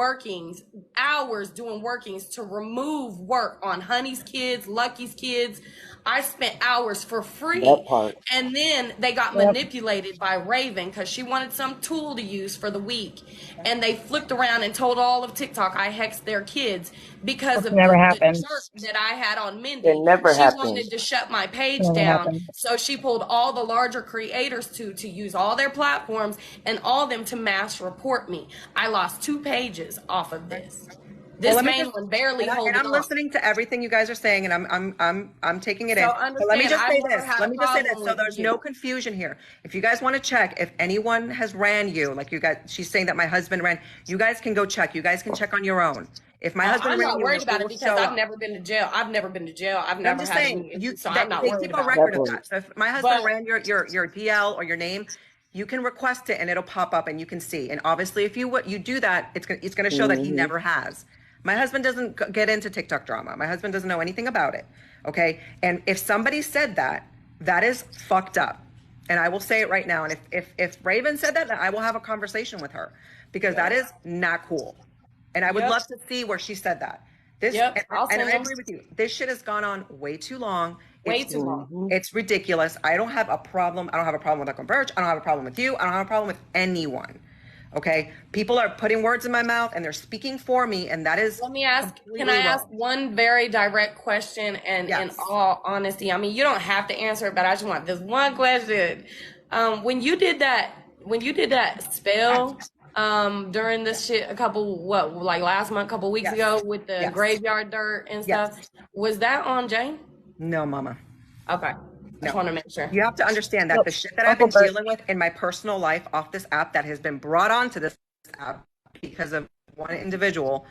workings to remove work on Honey's kids, Lucky's kids. I spent hours for That free. part. And then they got Yep. manipulated by Raven because she wanted some tool to use for the week. And they flipped around and told all of TikTok I hexed their kids because Which of never the happened. jerk that I had on It Mindy. never She happened. wanted to shut my page Never down. happened. So she pulled all the larger creators to use all their platforms and all them to mass report me. I lost 2 pages off of this. This Let me main just, one barely and holding I'm on. listening to everything you guys are saying, and I'm taking it So in. But let me understand, just I've say never this. had Let a me just say this, problem so with there's you. no confusion here. If you guys want to check, if anyone has ran you, like you guys, she's saying that my husband ran. You guys can go check. You guys can check on your own. If my husband I'm ran not you, worried it about it will because show I've up. never been to jail. I've I'm never just had saying, any issues, so I'm not they worried keep a about it. record of Definitely. that. So if my husband But ran your DL or your name, you can request it and it'll pop up and you can see. And obviously, if you do that, it's gonna show that he Mm-hmm. never has. My husband doesn't get into TikTok drama. My husband doesn't know anything about it. Okay, and if somebody said that, that is fucked up. And I will say it right now. And if Raven said that, I will have a conversation with her because that is not cool. And I would yep, love to see where she said that. This yep, I'll and send I them agree with you. This shit has gone on way too long. way too long. Mm-hmm. It's ridiculous. I don't have a problem. I don't have a problem with Uncle Birch. I don't have a problem with you. I don't have a problem with anyone. Okay? People are putting words in my mouth and they're speaking for me, and that is Let me ask, can completely I ask wrong. one very direct question? And in Yes. all honesty, I mean, you don't have to answer it, but I just want this one question. When you did that spell, during this shit like last month, couple weeks Yes. ago with the Yes. graveyard dirt and Yes. stuff, was that on Jane? No, mama. Okay. Just No. want to make sure. You have to understand that Nope. the shit that I've Uncle been Bert. dealing with in my personal life off this app that has been brought onto this app because of one individual,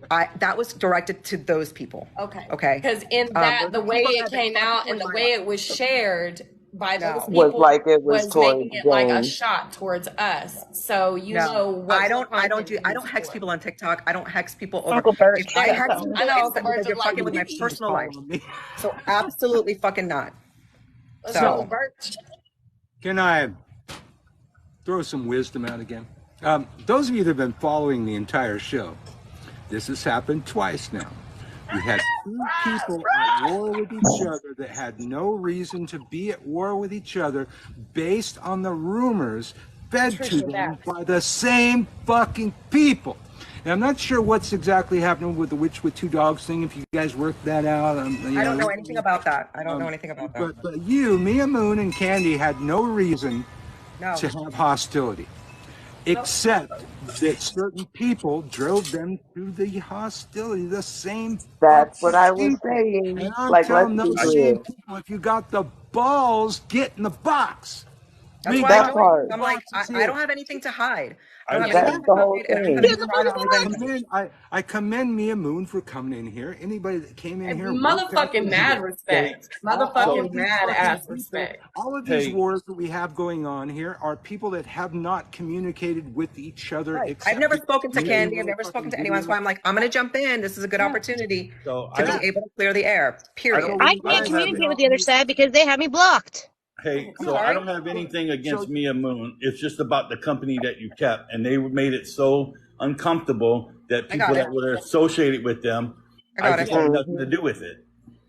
that was directed to those people. Okay. Okay. Because in that, the Those way people it have been came fucking out with and the my way life. it was shared by those No. Was people like it was was towards making it like a Jane. shot towards us. So you No, know what I don't content do, to I use don't it hex for. people on TikTok. I don't hex people over. Uncle Bert If I There you hex go. people, I know it's Uncle Birch because is you're like, fucking with my He's personal life. calling me. So absolutely fucking not. let's go, Uncle So Birch. Can I throw some wisdom out again? Those of you that have been following the entire show, this has happened twice now. We had 2 people at war with each other that had no reason to be at war with each other based on the rumors fed to them by the same fucking people. And I'm not sure what's exactly happening with the Witch with 2 Dogs thing. If you guys work that out, I don't know anything about that. I don't know anything about that. But you, Mia Moon, and Candy had no reason No. to have hostility, except that certain people drove them to the hostility. The same That's what I fucking was people. saying. And I'm Like, let's telling be those same real. people, if you got the balls, get in the box. That's We why I got That joined. part. I'm like, boxes I here. don't have anything to hide. I don't have That's anything the to whole hide, and I don't have thing. anything to hide on Wednesday. I commend Mia Moon for coming in here. Anybody that came in here, Motherfucking mad respect. Motherfucking mad ass respect. all of these wars that we have going on here are people that have not communicated with each other. Right. Except I've never spoken to making Candy. I've never spoken to anyone. That's why I'm like, I'm going to jump in. This is a good opportunity So to be able to clear the air. Period. I can't communicate with the other side because they have me blocked. Hey, I'm so sorry? I don't have anything against Mia Moon. It's just about the company that you kept, and they made it so uncomfortable that I got people it. that were associated with them, I got just it. had nothing to do with it.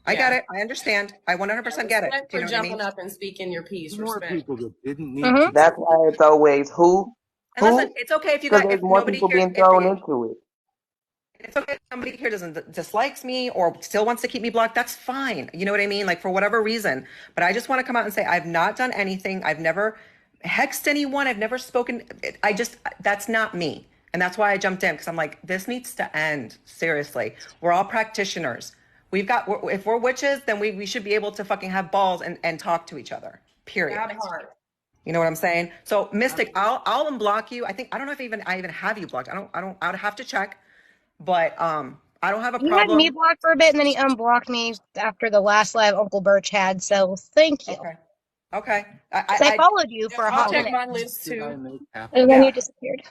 I got it. I understand. I 100% get it. Respect Do you for know what I jumping mean? up and speaking your piece. more Respect. people that didn't need Mm-hmm. to. That's why it's always who? And listen, it's okay if you Because got, there's if more nobody people here, being thrown into it. it's okay if somebody here doesn't dislikes me or still wants to keep me blocked. That's fine. You know what I mean? Like for whatever reason. But I just want to come out and say I've not done anything. I've never hexed anyone. I've never spoken. That's not me. And that's why I jumped in because I'm like, this needs to end. Seriously. We're all practitioners. If we're witches, then we should be able to fucking have balls and talk to each other. Period. That part. You know what I'm saying? So Mystic, I'll unblock you. I don't know if I even have you blocked. I would have to check. But I don't have a He had me problem. blocked for a bit, and then he unblocked me after the last live Uncle Birch had. So thank you. Okay. I followed you for a I'll hot check minute, my list Did I too. make happen? and then Yeah. you disappeared.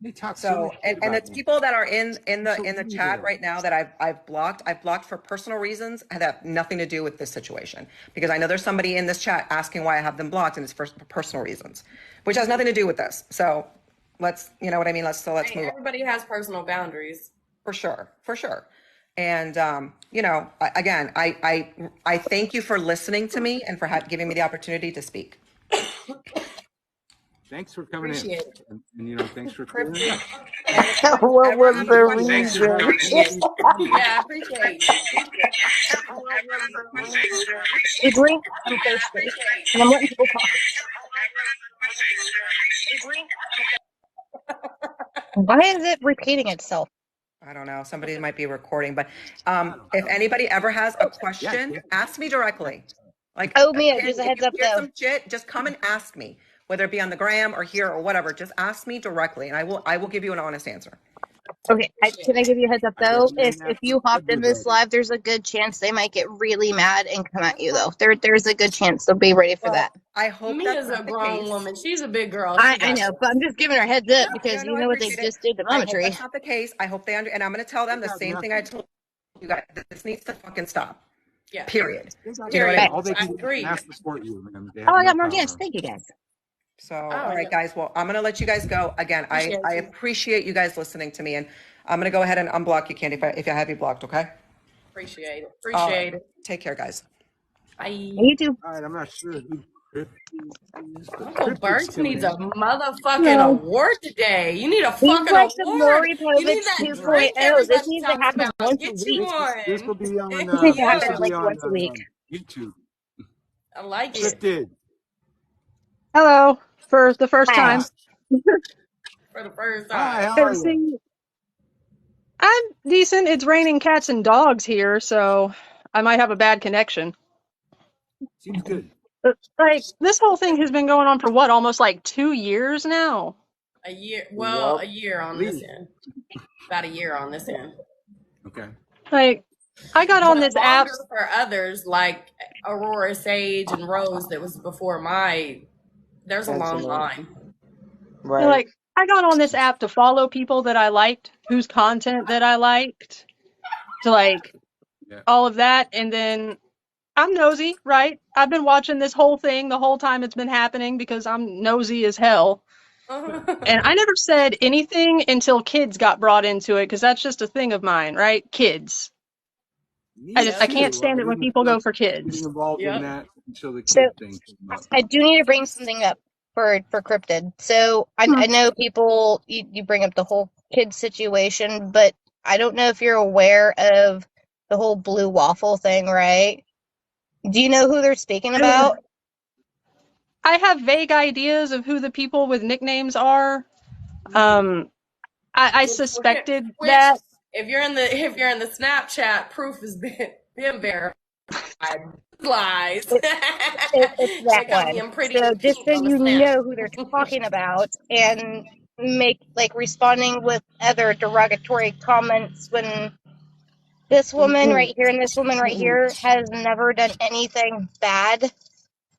They talk so So, much shit and about the me. people that are in So the evil. chat right now that I've blocked for personal reasons that have nothing to do with this situation. Because I know there's somebody in this chat asking why I have them blocked, and it's for personal reasons, which has nothing to do with this. So let's, you know what I mean? Let's move on. Everybody has personal boundaries. For sure. And you know, again, I thank you for listening to me and for giving me the opportunity to speak. Thanks for coming Appreciate in. it. And you know, thanks for clearing Cryptid. up. And if you What ever was have the a question, Thanks for reason? Yeah, I appreciate it. You drink, I'm thirsty, and I'm letting people talk. Why is it repeating itself? I don't know, somebody might be recording, but if anybody ever has a question, ask me directly. Like, Oh, Mia, again, just a if heads you up hear though. some shit, just come and ask me, whether it be on the gram or here or whatever. Just ask me directly, and I will give you an honest answer. Okay, can I give you a heads up I though? recommend that If for you hopped in this everybody. live, there's a good chance they might get really mad and come at you though. There's a good chance, so be ready for that. I hope Mia's that's a not the grown case. woman. She's a big girl. I She got know, this. but I'm just giving her a heads up because No, you I know what they appreciate just it. did to I Mama hope Tree. that's not the case. I hope they and I'm going to tell them the They got same thing I told you guys. This needs to fucking stop. Yeah. Period. They got You know what I nothing. mean? All they I can do is agree. mass support you, man. They Oh, have I no got more power. gas. Thank you guys. So, all right, guys. Well, I'm going to let you guys go. Again, I Appreciate you. appreciate you guys listening to me, and I'm going to go ahead and unblock you, Candy, if I have you blocked, okay? Appreciate it. All Appreciate right. it. Take care, guys. Bye. You too. All right, I'm not sure who Cryptid is, but Uncle Cryptid's Bert still needs a in. motherfucking No, award today. You need a he's fucking like the award. Maury You need Povich that 2.0. drink This everybody needs to talks happen about. once a Get you week. This will one. be on. This needs to This happen will Yeah, be like on once a week. YouTube. I like it. Cryptid. Hello, for the first Hi. time. For the first Hi, time. how are you? See, I'm decent. It's raining cats and dogs here, so I might have a bad connection. Seems good. But, like, this whole thing has been going on for what, almost like 2 years now? A year. Well, Yep. a year on this end. About a year on this end. Okay. Like, I got on But this app. longer for others like Aurora, Sage, and Rose that was before my. There's a long line. Right. Like, I got on this app to follow people that I liked, whose content that I liked, to like Yeah. all of that, and then I'm nosy, right? I've been watching this whole thing the whole time it's been happening because I'm nosy as hell. And I never said anything until kids got brought into it because that's just a thing of mine, right? Kids. I can't stand it when people go for Getting kids. involved Yep. in that until the So kid thing came up. I do need to bring something up for Cryptid. So I know people you bring up the whole kid situation, but I don't know if you're aware of the whole blue waffle thing, right? Do you know who they're speaking about? I have vague ideas of who the people with nicknames are. I suspected Which, that. if you're in the Snapchat, proof has been verified. Lies. It's They that come one. in pretty So and just pink so on the you Snap. know who they're talking about and make like responding with other derogatory comments when this woman right here and this woman right here has never done anything bad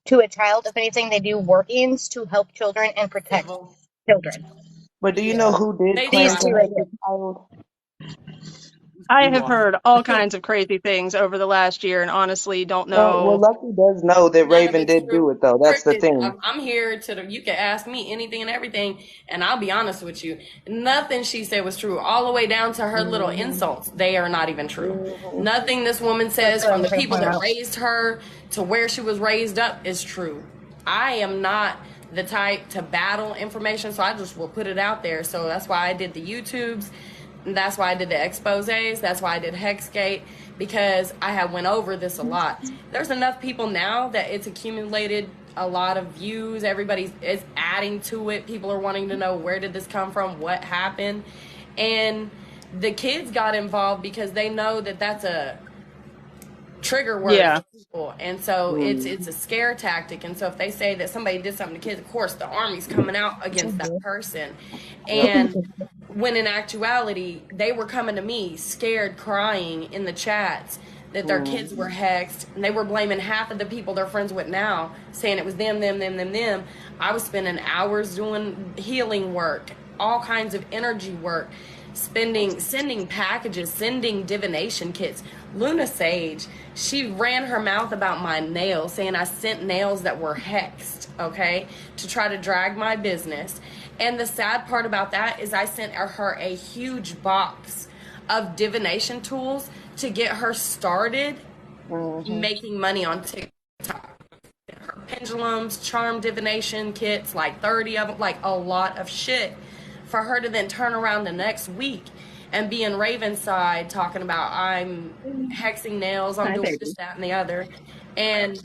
to a child. If anything, they do workings to help children and protect Civil. children. But do you know who did They claim These to try. two have right the here. child? I have heard all kinds of crazy things over the last year and honestly don't Well, know. Lucky does know that None of Raven it's did true. do it, though. That's the Cryptid, thing. I'm here you can ask me anything and everything, and I'll be honest with you. Nothing she said was true, all the way down to her little insults. They are not even true. Nothing this woman says, That's what from I'm the trying to people point that out. raised her to where she was raised up, is true. I am not the type to battle information, so I just will put it out there. So that's why I did the YouTubes. That's why I did the exposés. That's why I did Hexgate, because I have went over this a lot. There's enough people now that it's accumulated a lot of views. Everybody is adding to it. People are wanting to know, where did this come from? What happened? And the kids got involved because they know that that's a trigger word Yeah. for people, and so it's a scare tactic. And so if they say that somebody did something to kids, of course the army's coming out against that person. And when in actuality they were coming to me scared, crying in the chats that their kids were hexed, and they were blaming half of the people they're friends with now, saying it was them. I was spending hours doing healing work, all kinds of energy work, sending packages, sending divination kits. Luna Sage, she ran her mouth about my nails, saying I sent nails that were hexed, okay, to try to drag my business. And the sad part about that is I sent her a huge box of divination tools to get her started making money on TikTok. Her pendulums, charm divination kits, like 30 of them, like a lot of shit, for her to then turn around the next week and be in Ravenside talking about I'm hexing nails, I'm doing this, that, and the other. And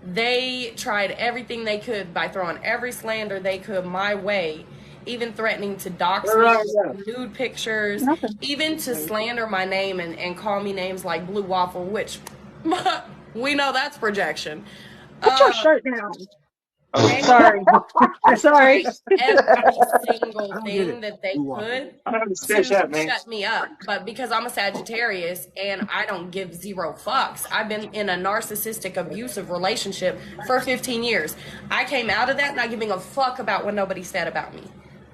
they tried everything they could by throwing every slander they could my way, even threatening to dox me with nude pictures, even to slander my name and call me names like Blue Waffle, which we know that's projection. Put your shirt down. Sorry. Sorry. Every single thing that they could to shut me up. But because I'm a Sagittarius and I don't give zero fucks, I've been in a narcissistic, abusive relationship for 15 years. I came out of that not giving a fuck about what nobody said about me.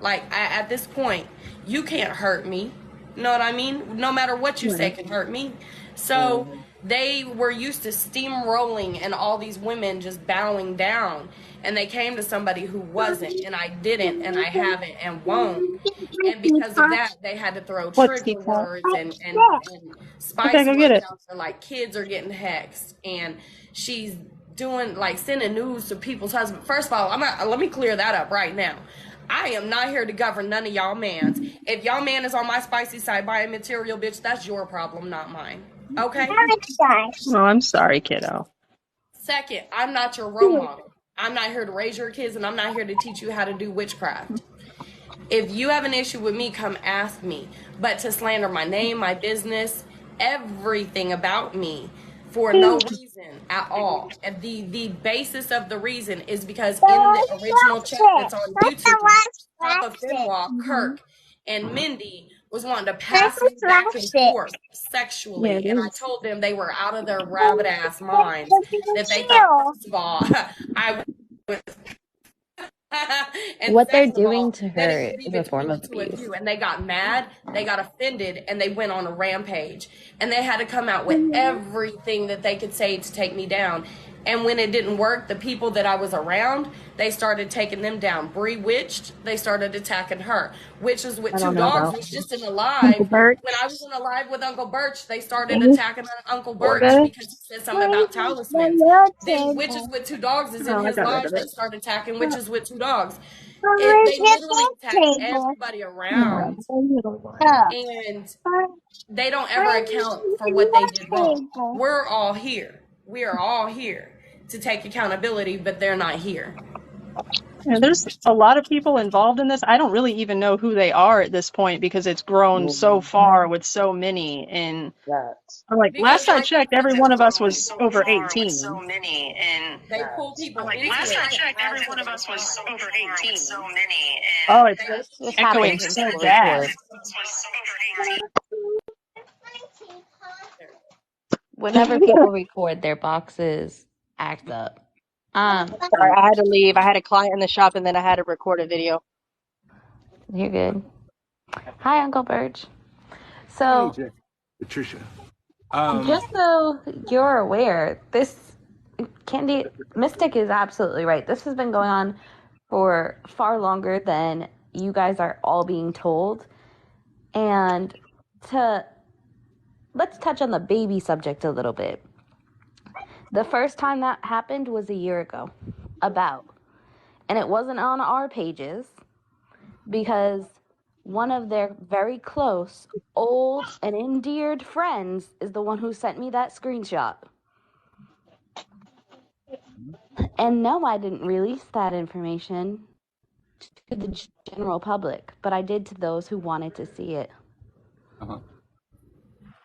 Like, at this point, you can't hurt me. You know what I mean? No matter what you say can hurt me. So they were used to steamrolling and all these women just bowing down. And they came to somebody who wasn't, and I didn't, and I haven't, and won't. And because of that, they had to throw trigger words and spice words out there, like kids are getting hexed, and she's doing, like, sending news to people's husbands. First of all, let me clear that up right now. I am not here to govern none of y'all mans. If y'all man is on my spicy side buying material, bitch, that's your problem, not mine. Okay? Oh, I'm sorry, kiddo. Second, I'm not your role model. I'm not here to raise your kids, and I'm not here to teach you how to do witchcraft. If you have an issue with me, come ask me. But to slander my name, my business, everything about me for no reason at all. And the basis of the reason is because in the original chat that's on YouTube, Papa Finwalk, Kirk, and Mindy was wanting to pass me back and forth sexually. And I told them they were out of their rabbit ass minds. That they thought, first of all, I was and what they're second of doing all, to that it her could be is a form between of the two of abuse. you. And they got mad, they got offended, and they went on a rampage. And they had to come out with everything that they could say to take me down. And when it didn't work, the people that I was around, they started taking them down. Bree Witched, they started attacking her. Witches with Two Dogs was just in a live. When I was in a live with Uncle Birch, they started attacking Uncle Birch because he said something about talismans. Then Witches with Two Dogs is in his live. They started attacking Witches with Two Dogs. They literally attacked everybody around. And they don't ever account for what they did wrong. We're all here. We are all here to take accountability, but they're not here. Yeah, there's a lot of people involved in this. I don't really even know who they are at this point because it's grown so far with so many. And like last I checked, every one of us was over 18. They pull people into last it. I checked, every one of us was over 18. So many. Oh, it's This echoing happens so in bad. Whenever people record, their boxes act up. Sorry, I had to leave. I had a client in the shop, and then I had to record a video. You're good. Hi, Uncle Birch. So, Hey, Patricia. just so you're aware, this Candy Mystic is absolutely right. This has been going on for far longer than you guys are all being told. And let's touch on the baby subject a little bit. The first time that happened was a year ago, and it wasn't on our pages because one of their very close, old, and endeared friends is the one who sent me that screenshot. And no, I didn't release that information to the general public, but I did to those who wanted to see it.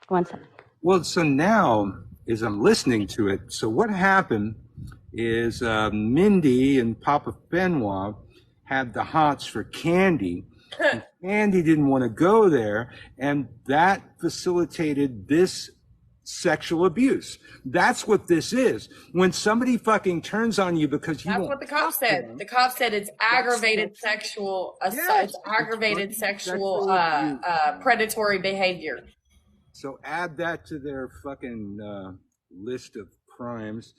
One second. Well, so now, as I'm listening to it, so what happened is Mindy and Papa Benoit had the hots for Candy. And Candy didn't want to go there, and that facilitated this sexual abuse. That's what this is. When somebody fucking turns on you because you That's what the cop said. The cop said it's aggravated sexual assault. It's aggravated sexual predatory behavior. So add that to their fucking list of crimes.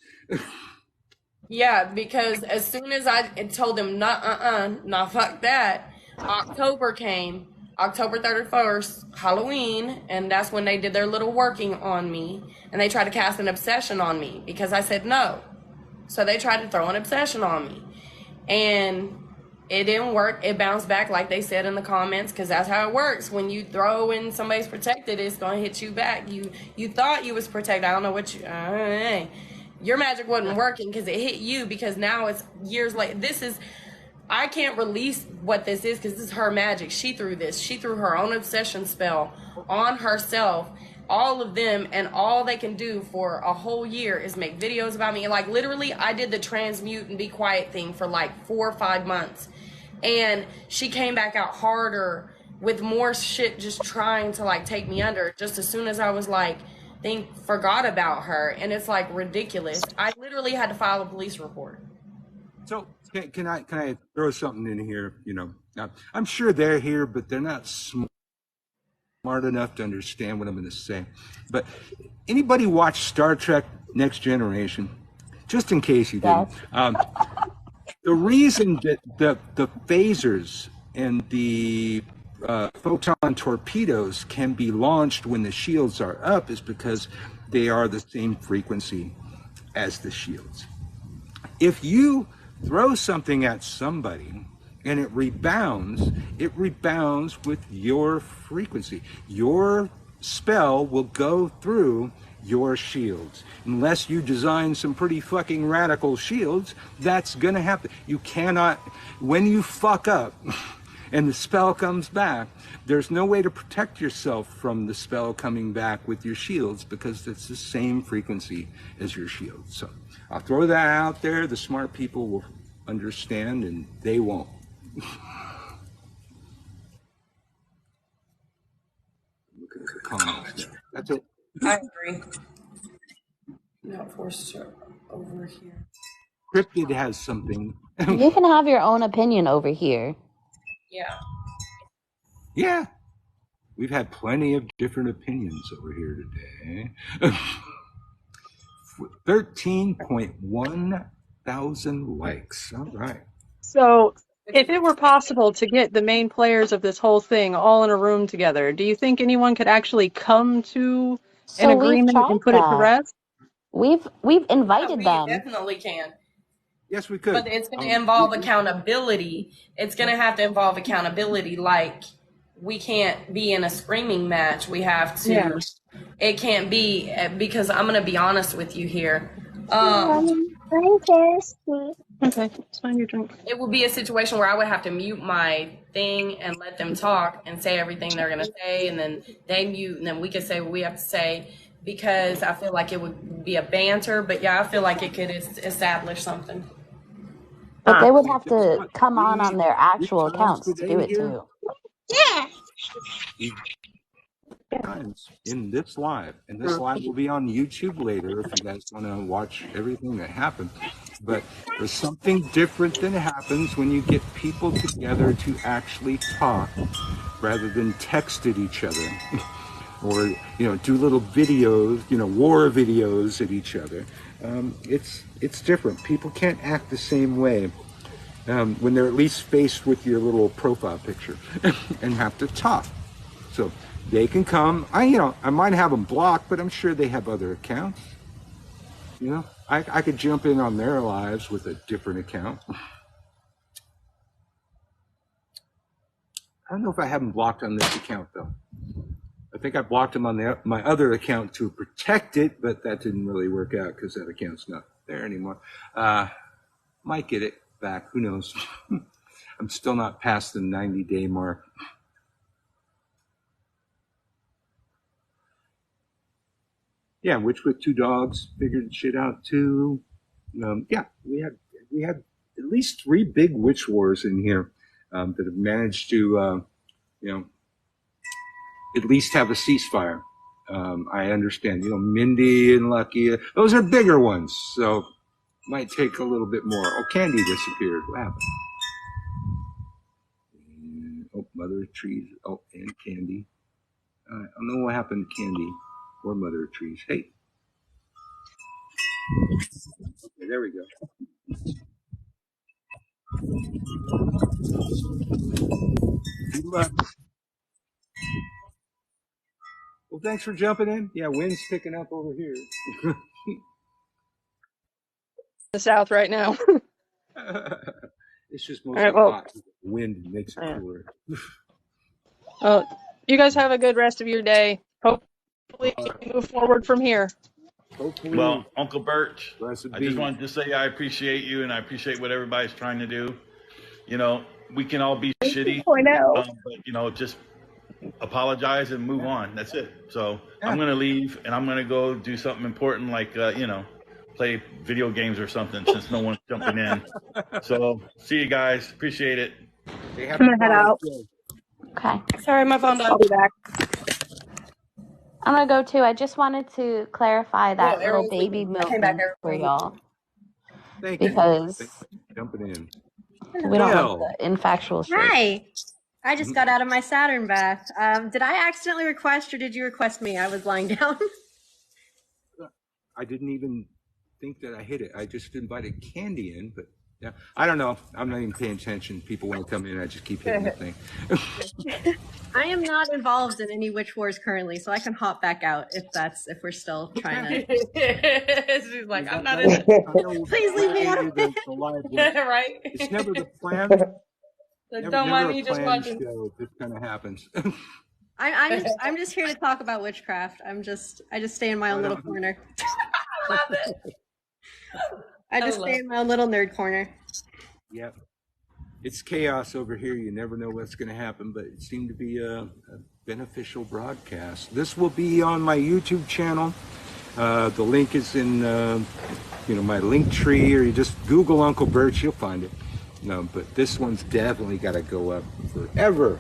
Yeah, because as soon as I told him, nah, fuck that, October came, October 31st, Halloween, and that's when they did their little working on me, and they tried to cast an obsession on me because I said no. So they tried to throw an obsession on me, and it didn't work. It bounced back like they said in the comments, because that's how it works. When you throw in somebody's protected, it's going to hit you back. You thought you was protected. I don't know what you... your magic wasn't working because it hit you, because now it's years later. I can't release what this is because this is her magic. She threw this. She threw her own obsession spell on herself, all of them, and all they can do for a whole year is make videos about me. Like, literally, I did the transmute and be quiet thing for like 4 or 5 months. And she came back out harder with more shit, just trying to like take me under. Just as soon as I was like, forgot about her, and it's like ridiculous. I literally had to file a police report. So can I throw something in here? You know, now, I'm sure they're here, but they're not smart enough to understand what I'm going to say. But anybody watch Star Trek Next Generation? Just in case you didn't. The reason that the phasers and the photon torpedoes can be launched when the shields are up is because they are the same frequency as the shields. If you throw something at somebody and it rebounds with your frequency. Your spell will go through your shields. Unless you design some pretty fucking radical shields, that's gonna happen. You cannot, when you fuck up and the spell comes back, there's no way to protect yourself from the spell coming back with your shields, because it's the same frequency as your shields. So I'll throw that out there. The smart people will understand, and they won't. Look at the comments there. That's it. I agree. Not forced to over here. Cryptid has something. You can have your own opinion over here. Yeah. Yeah. We've had plenty of different opinions over here today. 13.1 thousand likes. All right. So, if it were possible to get the main players of this whole thing all in a room together, do you think anyone could actually come to an agreement and put it to rest? We've invited them. We definitely can. Yes, we could. But it's going to involve accountability. It's going to have to involve accountability. Like, we can't be in a screaming match. We have to. Yeah. It can't be, because I'm going to be honest with you here. Okay, it's fine, your drink. It will be a situation where I would have to mute my thing and let them talk and say everything they're going to say, and then they mute, and then we can say what we have to say, because I feel like it would be a banter. But yeah, I feel like it could establish something. But they would have to come on their actual accounts to do it too. Yeah. Times in this live, and this live will be on YouTube later if you guys want to watch everything that happened. But there's something different that happens when you get people together to actually talk rather than text at each other or do little videos, war videos at each other. It's different. People can't act the same way when they're at least faced with your little profile picture and have to talk. So they can come. I might have them blocked, but I'm sure they have other accounts. I could jump in on their lives with a different account. I don't know if I have them blocked on this account, though. I think I blocked them on my other account to protect it, but that didn't really work out because that account's not there anymore. Might get it back. Who knows? I'm still not past the 90-day mark. Yeah, Witch with Two Dogs figured shit out too. Yeah, we had at least 3 big Witch Wars in here that have managed to, at least have a ceasefire. I understand, Mindy and Lucky, those are bigger ones, so might take a little bit more. Oh, Candy disappeared. What happened? Oh, Mother of Trees. Oh, and Candy. I don't know what happened to Candy or Mother of Trees. Hey. Okay, there we go. Good luck. Well, thanks for jumping in. Yeah, wind's picking up over here. The South right now. It's just All mostly right, well, hot. Wind makes it cooler. You guys have a good rest of your day. Hopefully we move forward from here. Hopefully. Well, Uncle Birch, Blessed I be. just wanted to say I appreciate you and I appreciate what everybody's trying to do. We can all be shitty, but just apologize and move on. That's it. So I'm going to leave and I'm going to go do something important like, play video games or something since no one's jumping in. So see you guys. Appreciate it. I'm gonna head out. Okay. Sorry, my phone died. I'll be back. I'm gonna go too. I just wanted to clarify that little everyone's baby leaving. I came back, movement for everyone's y'all. Thank you. Because Thanks for jumping in. we don't like the infactual shit. Hi. I just got out of my Saturn bath. Did I accidentally request or did you request me? I was lying down. I didn't even think that I hit it. I just invited Candy in, but yeah, I don't know. I'm not even paying attention. People want to come in, I just keep hitting the thing. I am not involved in any Witch Wars currently, so I can hop back out if we're still trying to. She's like, I'm not in it. Please leave me out of it. Right? It's never the plan. Don't mind me just watching. Show. It just kind of happens. I'm just here to talk about witchcraft. I just stay in my own little corner. I love it. I just stay in my own little nerd corner. Yep. It's chaos over here. You never know what's going to happen, but it seemed to be a beneficial broadcast. This will be on my YouTube channel. The link is in, my link tree, or you just Google Uncle Birch, you'll find it. No, but this one's definitely got to go up forever.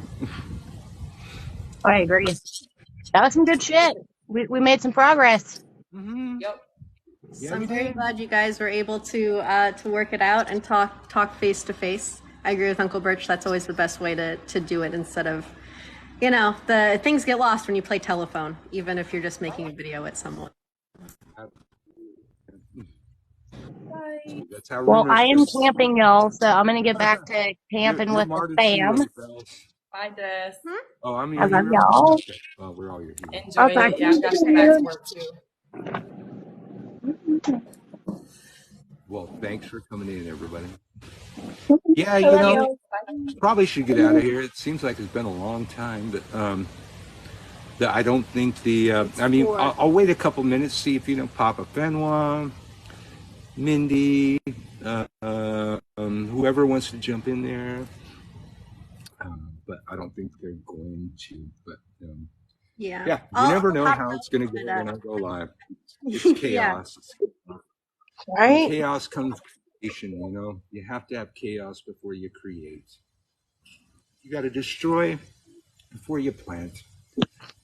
I agree. That was some good shit. We made some progress. Mm-hmm. Yep. Yeah, I'm very glad you guys were able to work it out and talk face to face. I agree with Uncle Birch. That's always the best way to do it instead of, the things get lost when you play telephone, even if you're just making a video with someone. That's how Well, I am camping, y'all, so I'm gonna get back to camping with the fam. Bye, Des. Oh, I'm your I love hero? y'all. Okay. Oh, we're all your heroes. Enjoy it. Yeah, I've got to go back to work too. Well, thanks for coming in, everybody. Yeah, probably should get out of here. It seems like it's been a long time, but I don't think I'll wait a couple minutes, see if Papa Fenwa, Mindy, whoever wants to jump in there. But I don't think they're going to. But yeah, you never know how it's going to go when I go live. It's chaos. Right? Chaos comes creation. You have to have chaos before you create. You got to destroy before you plant.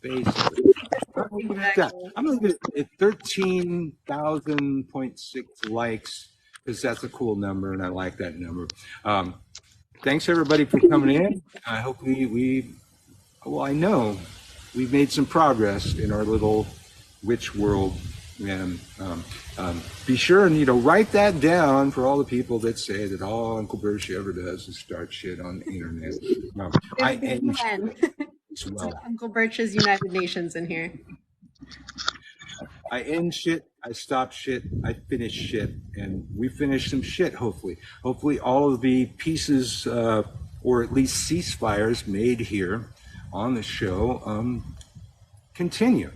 Basically, I'm going to leave it at 13,000.6 likes because that's a cool number and I like that number. Thanks everybody for coming in. I hope I know we've made some progress in our little witch world. And be sure and write that down for all the people that say that all Uncle Birch ever does is start shit on the internet. I end as well. Uncle Birch's United Nations in here. I end shit, I stop shit, I finish shit, and we finish some shit, hopefully. Hopefully all of the pieces, or at least ceasefires made here on the show continue.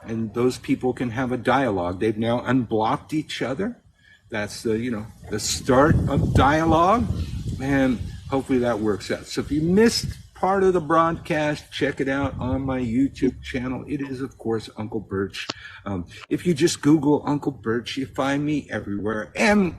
And those people can have a dialogue. They've now unblocked each other. That's the start of dialogue, and hopefully that works out. So if you missed part of the broadcast, check it out on my YouTube channel. It is, of course, Uncle Birch. If you just Google Uncle Birch, you find me everywhere. And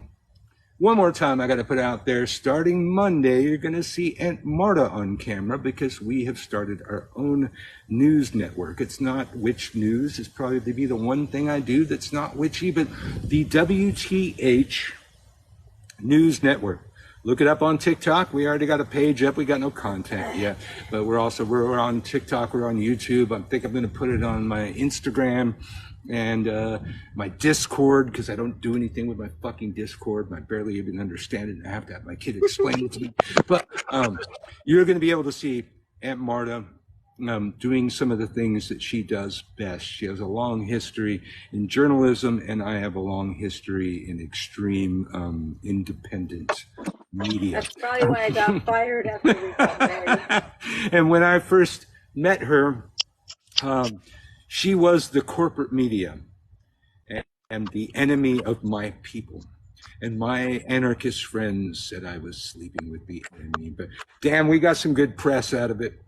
one more time, I got to put out there, starting Monday, you're going to see Aunt Marta on camera because we have started our own news network. It's not witch news. It's probably to be the one thing I do that's not witchy, but the WTH News Network. Look it up on TikTok. We already got a page up. We got no content yet, but we're on TikTok. We're on YouTube. I think I'm going to put it on my Instagram and my Discord, because I don't do anything with my fucking Discord. I barely even understand it, and I have to have my kid explain it to me. But you're going to be able to see Aunt Marta doing some of the things that she does best. She has a long history in journalism, and I have a long history in extreme independent media. That's probably why I got fired after we got married. And when I first met her, she was the corporate media and the enemy of my people. And my anarchist friends said I was sleeping with the enemy. But damn, we got some good press out of it.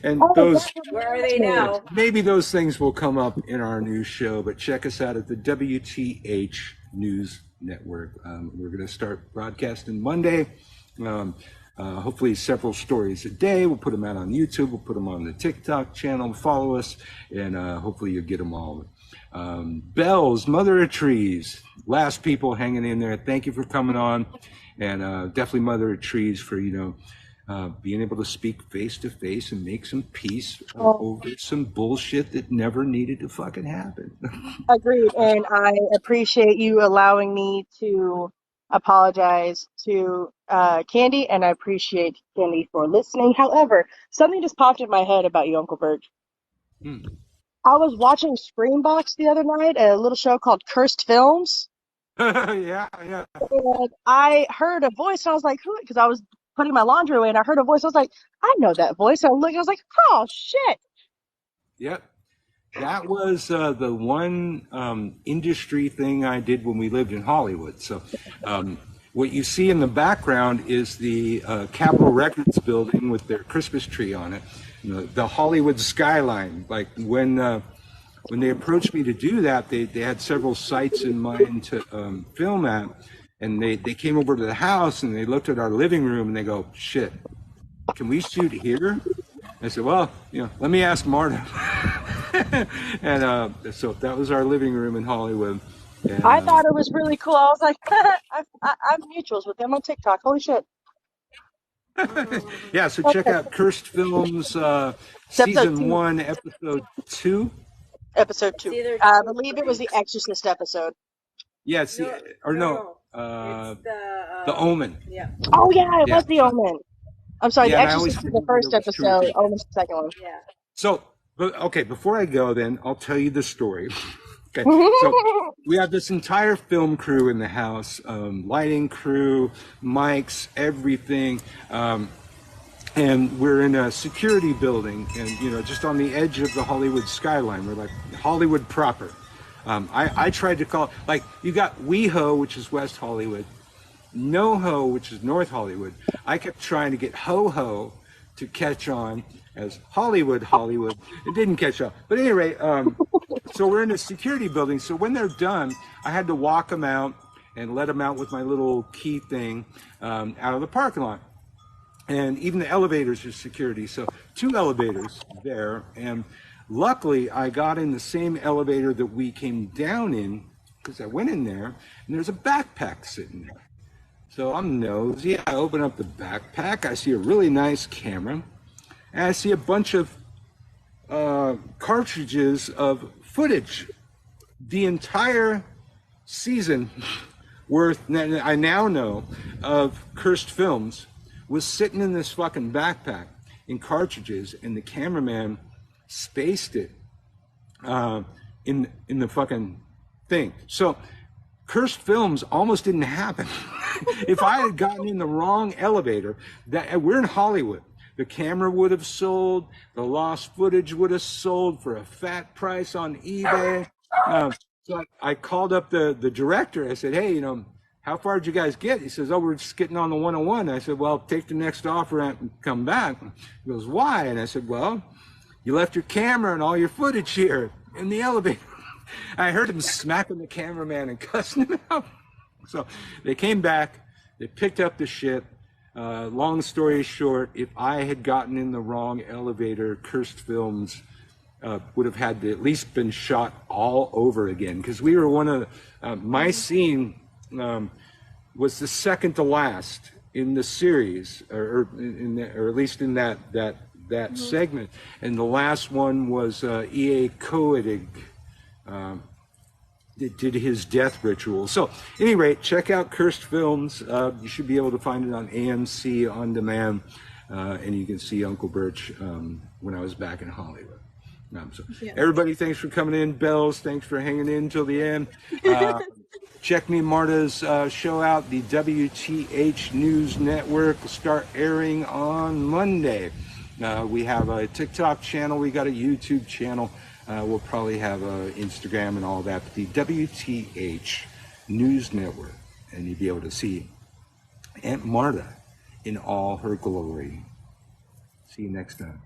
And those, where are they now? Maybe those things will come up in our new show, but check us out at the WTH News Network. We're going to start broadcasting Monday. Hopefully several stories a day. We'll put them out on YouTube. We'll put them on the TikTok channel. Follow us, and hopefully you'll get them all. Bells, Mother of Trees, last people hanging in there. Thank you for coming on, and definitely Mother of Trees for, being able to speak face to face and make some peace over some bullshit that never needed to fucking happen. Agreed, and I appreciate you allowing me to apologize to Candy, and I appreciate Candy for listening. However, something just popped in my head about you, Uncle Birch. I was watching Screambox the other night, a little show called Cursed Films. Yeah. And I heard a voice, and I was like, who? Because I was putting my laundry away, and I heard a voice. I was like, I know that voice. And I looked, I was like, oh, shit. Yep. That was the one industry thing I did when we lived in Hollywood. So what you see in the background is the Capitol Records building with their Christmas tree on it. The Hollywood skyline. Like when they approached me to do that, they had several sites in mind to film at. And they came over to the house and they looked at our living room and they go, shit, can we shoot here? I said, well, let me ask Marta. And so that was our living room in Hollywood. And, I thought it was really cool. I was like, I'm mutuals with them on TikTok. Holy shit. Yeah, so check out Cursed Films season 1, episode 2. Episode 2. I believe it was the Exorcist episode. Yeah, it's the Omen. Yeah. Oh yeah, it was the Omen. I'm sorry, yeah, the Exorcist was the first episode, Omen's the second one. Yeah. So, okay, before I go then, I'll tell you the story. Okay, so we have this entire film crew in the house, lighting crew, mics, everything. And we're in a security building and, just on the edge of the Hollywood skyline. We're like Hollywood proper. I tried to call, like, you got WeHo, which is West Hollywood, NoHo, which is North Hollywood. I kept trying to get Ho-Ho to catch on as Hollywood. It didn't catch on. But at any rate, so we're in a security building. So when they're done, I had to walk them out and let them out with my little key thing out of the parking lot. And even the elevators are security. So 2 elevators there. And luckily, I got in the same elevator that we came down in, because I went in there, and there's a backpack sitting there. So I'm nosy. I open up the backpack. I see a really nice camera. And I see a bunch of cartridges of footage. The entire season worth, I now know, of Cursed Films was sitting in this fucking backpack in cartridges, and the cameraman spaced it in the fucking thing. So Cursed Films almost didn't happen. If I had gotten in the wrong elevator, we're in Hollywood. The camera would have sold, the lost footage would have sold for a fat price on eBay. So I called up the director. I said, hey, how far did you guys get? He says, oh, we're just getting on the 101. I said, well, take the next offer and come back. He goes, why? And I said, well, you left your camera and all your footage here in the elevator. I heard him smacking the cameraman and cussing him out. So they came back, they picked up the shit. Long story short, if I had gotten in the wrong elevator, Cursed Films would have had to at least been shot all over again, because we were one of my scene was the second to last in the series, or at least in that segment, and the last one was E.A. Koenig. Did his death ritual. So, at any rate, check out Cursed Films. You should be able to find it on AMC On Demand, and you can see Uncle Birch when I was back in Hollywood. Everybody, thanks for coming in. Bells, thanks for hanging in till the end. Check me and Marta's show out. The WTH News Network will start airing on Monday. We have a TikTok channel. We got a YouTube channel. We'll probably have Instagram and all that. But the WTH News Network. And you'll be able to see Aunt Marta in all her glory. See you next time.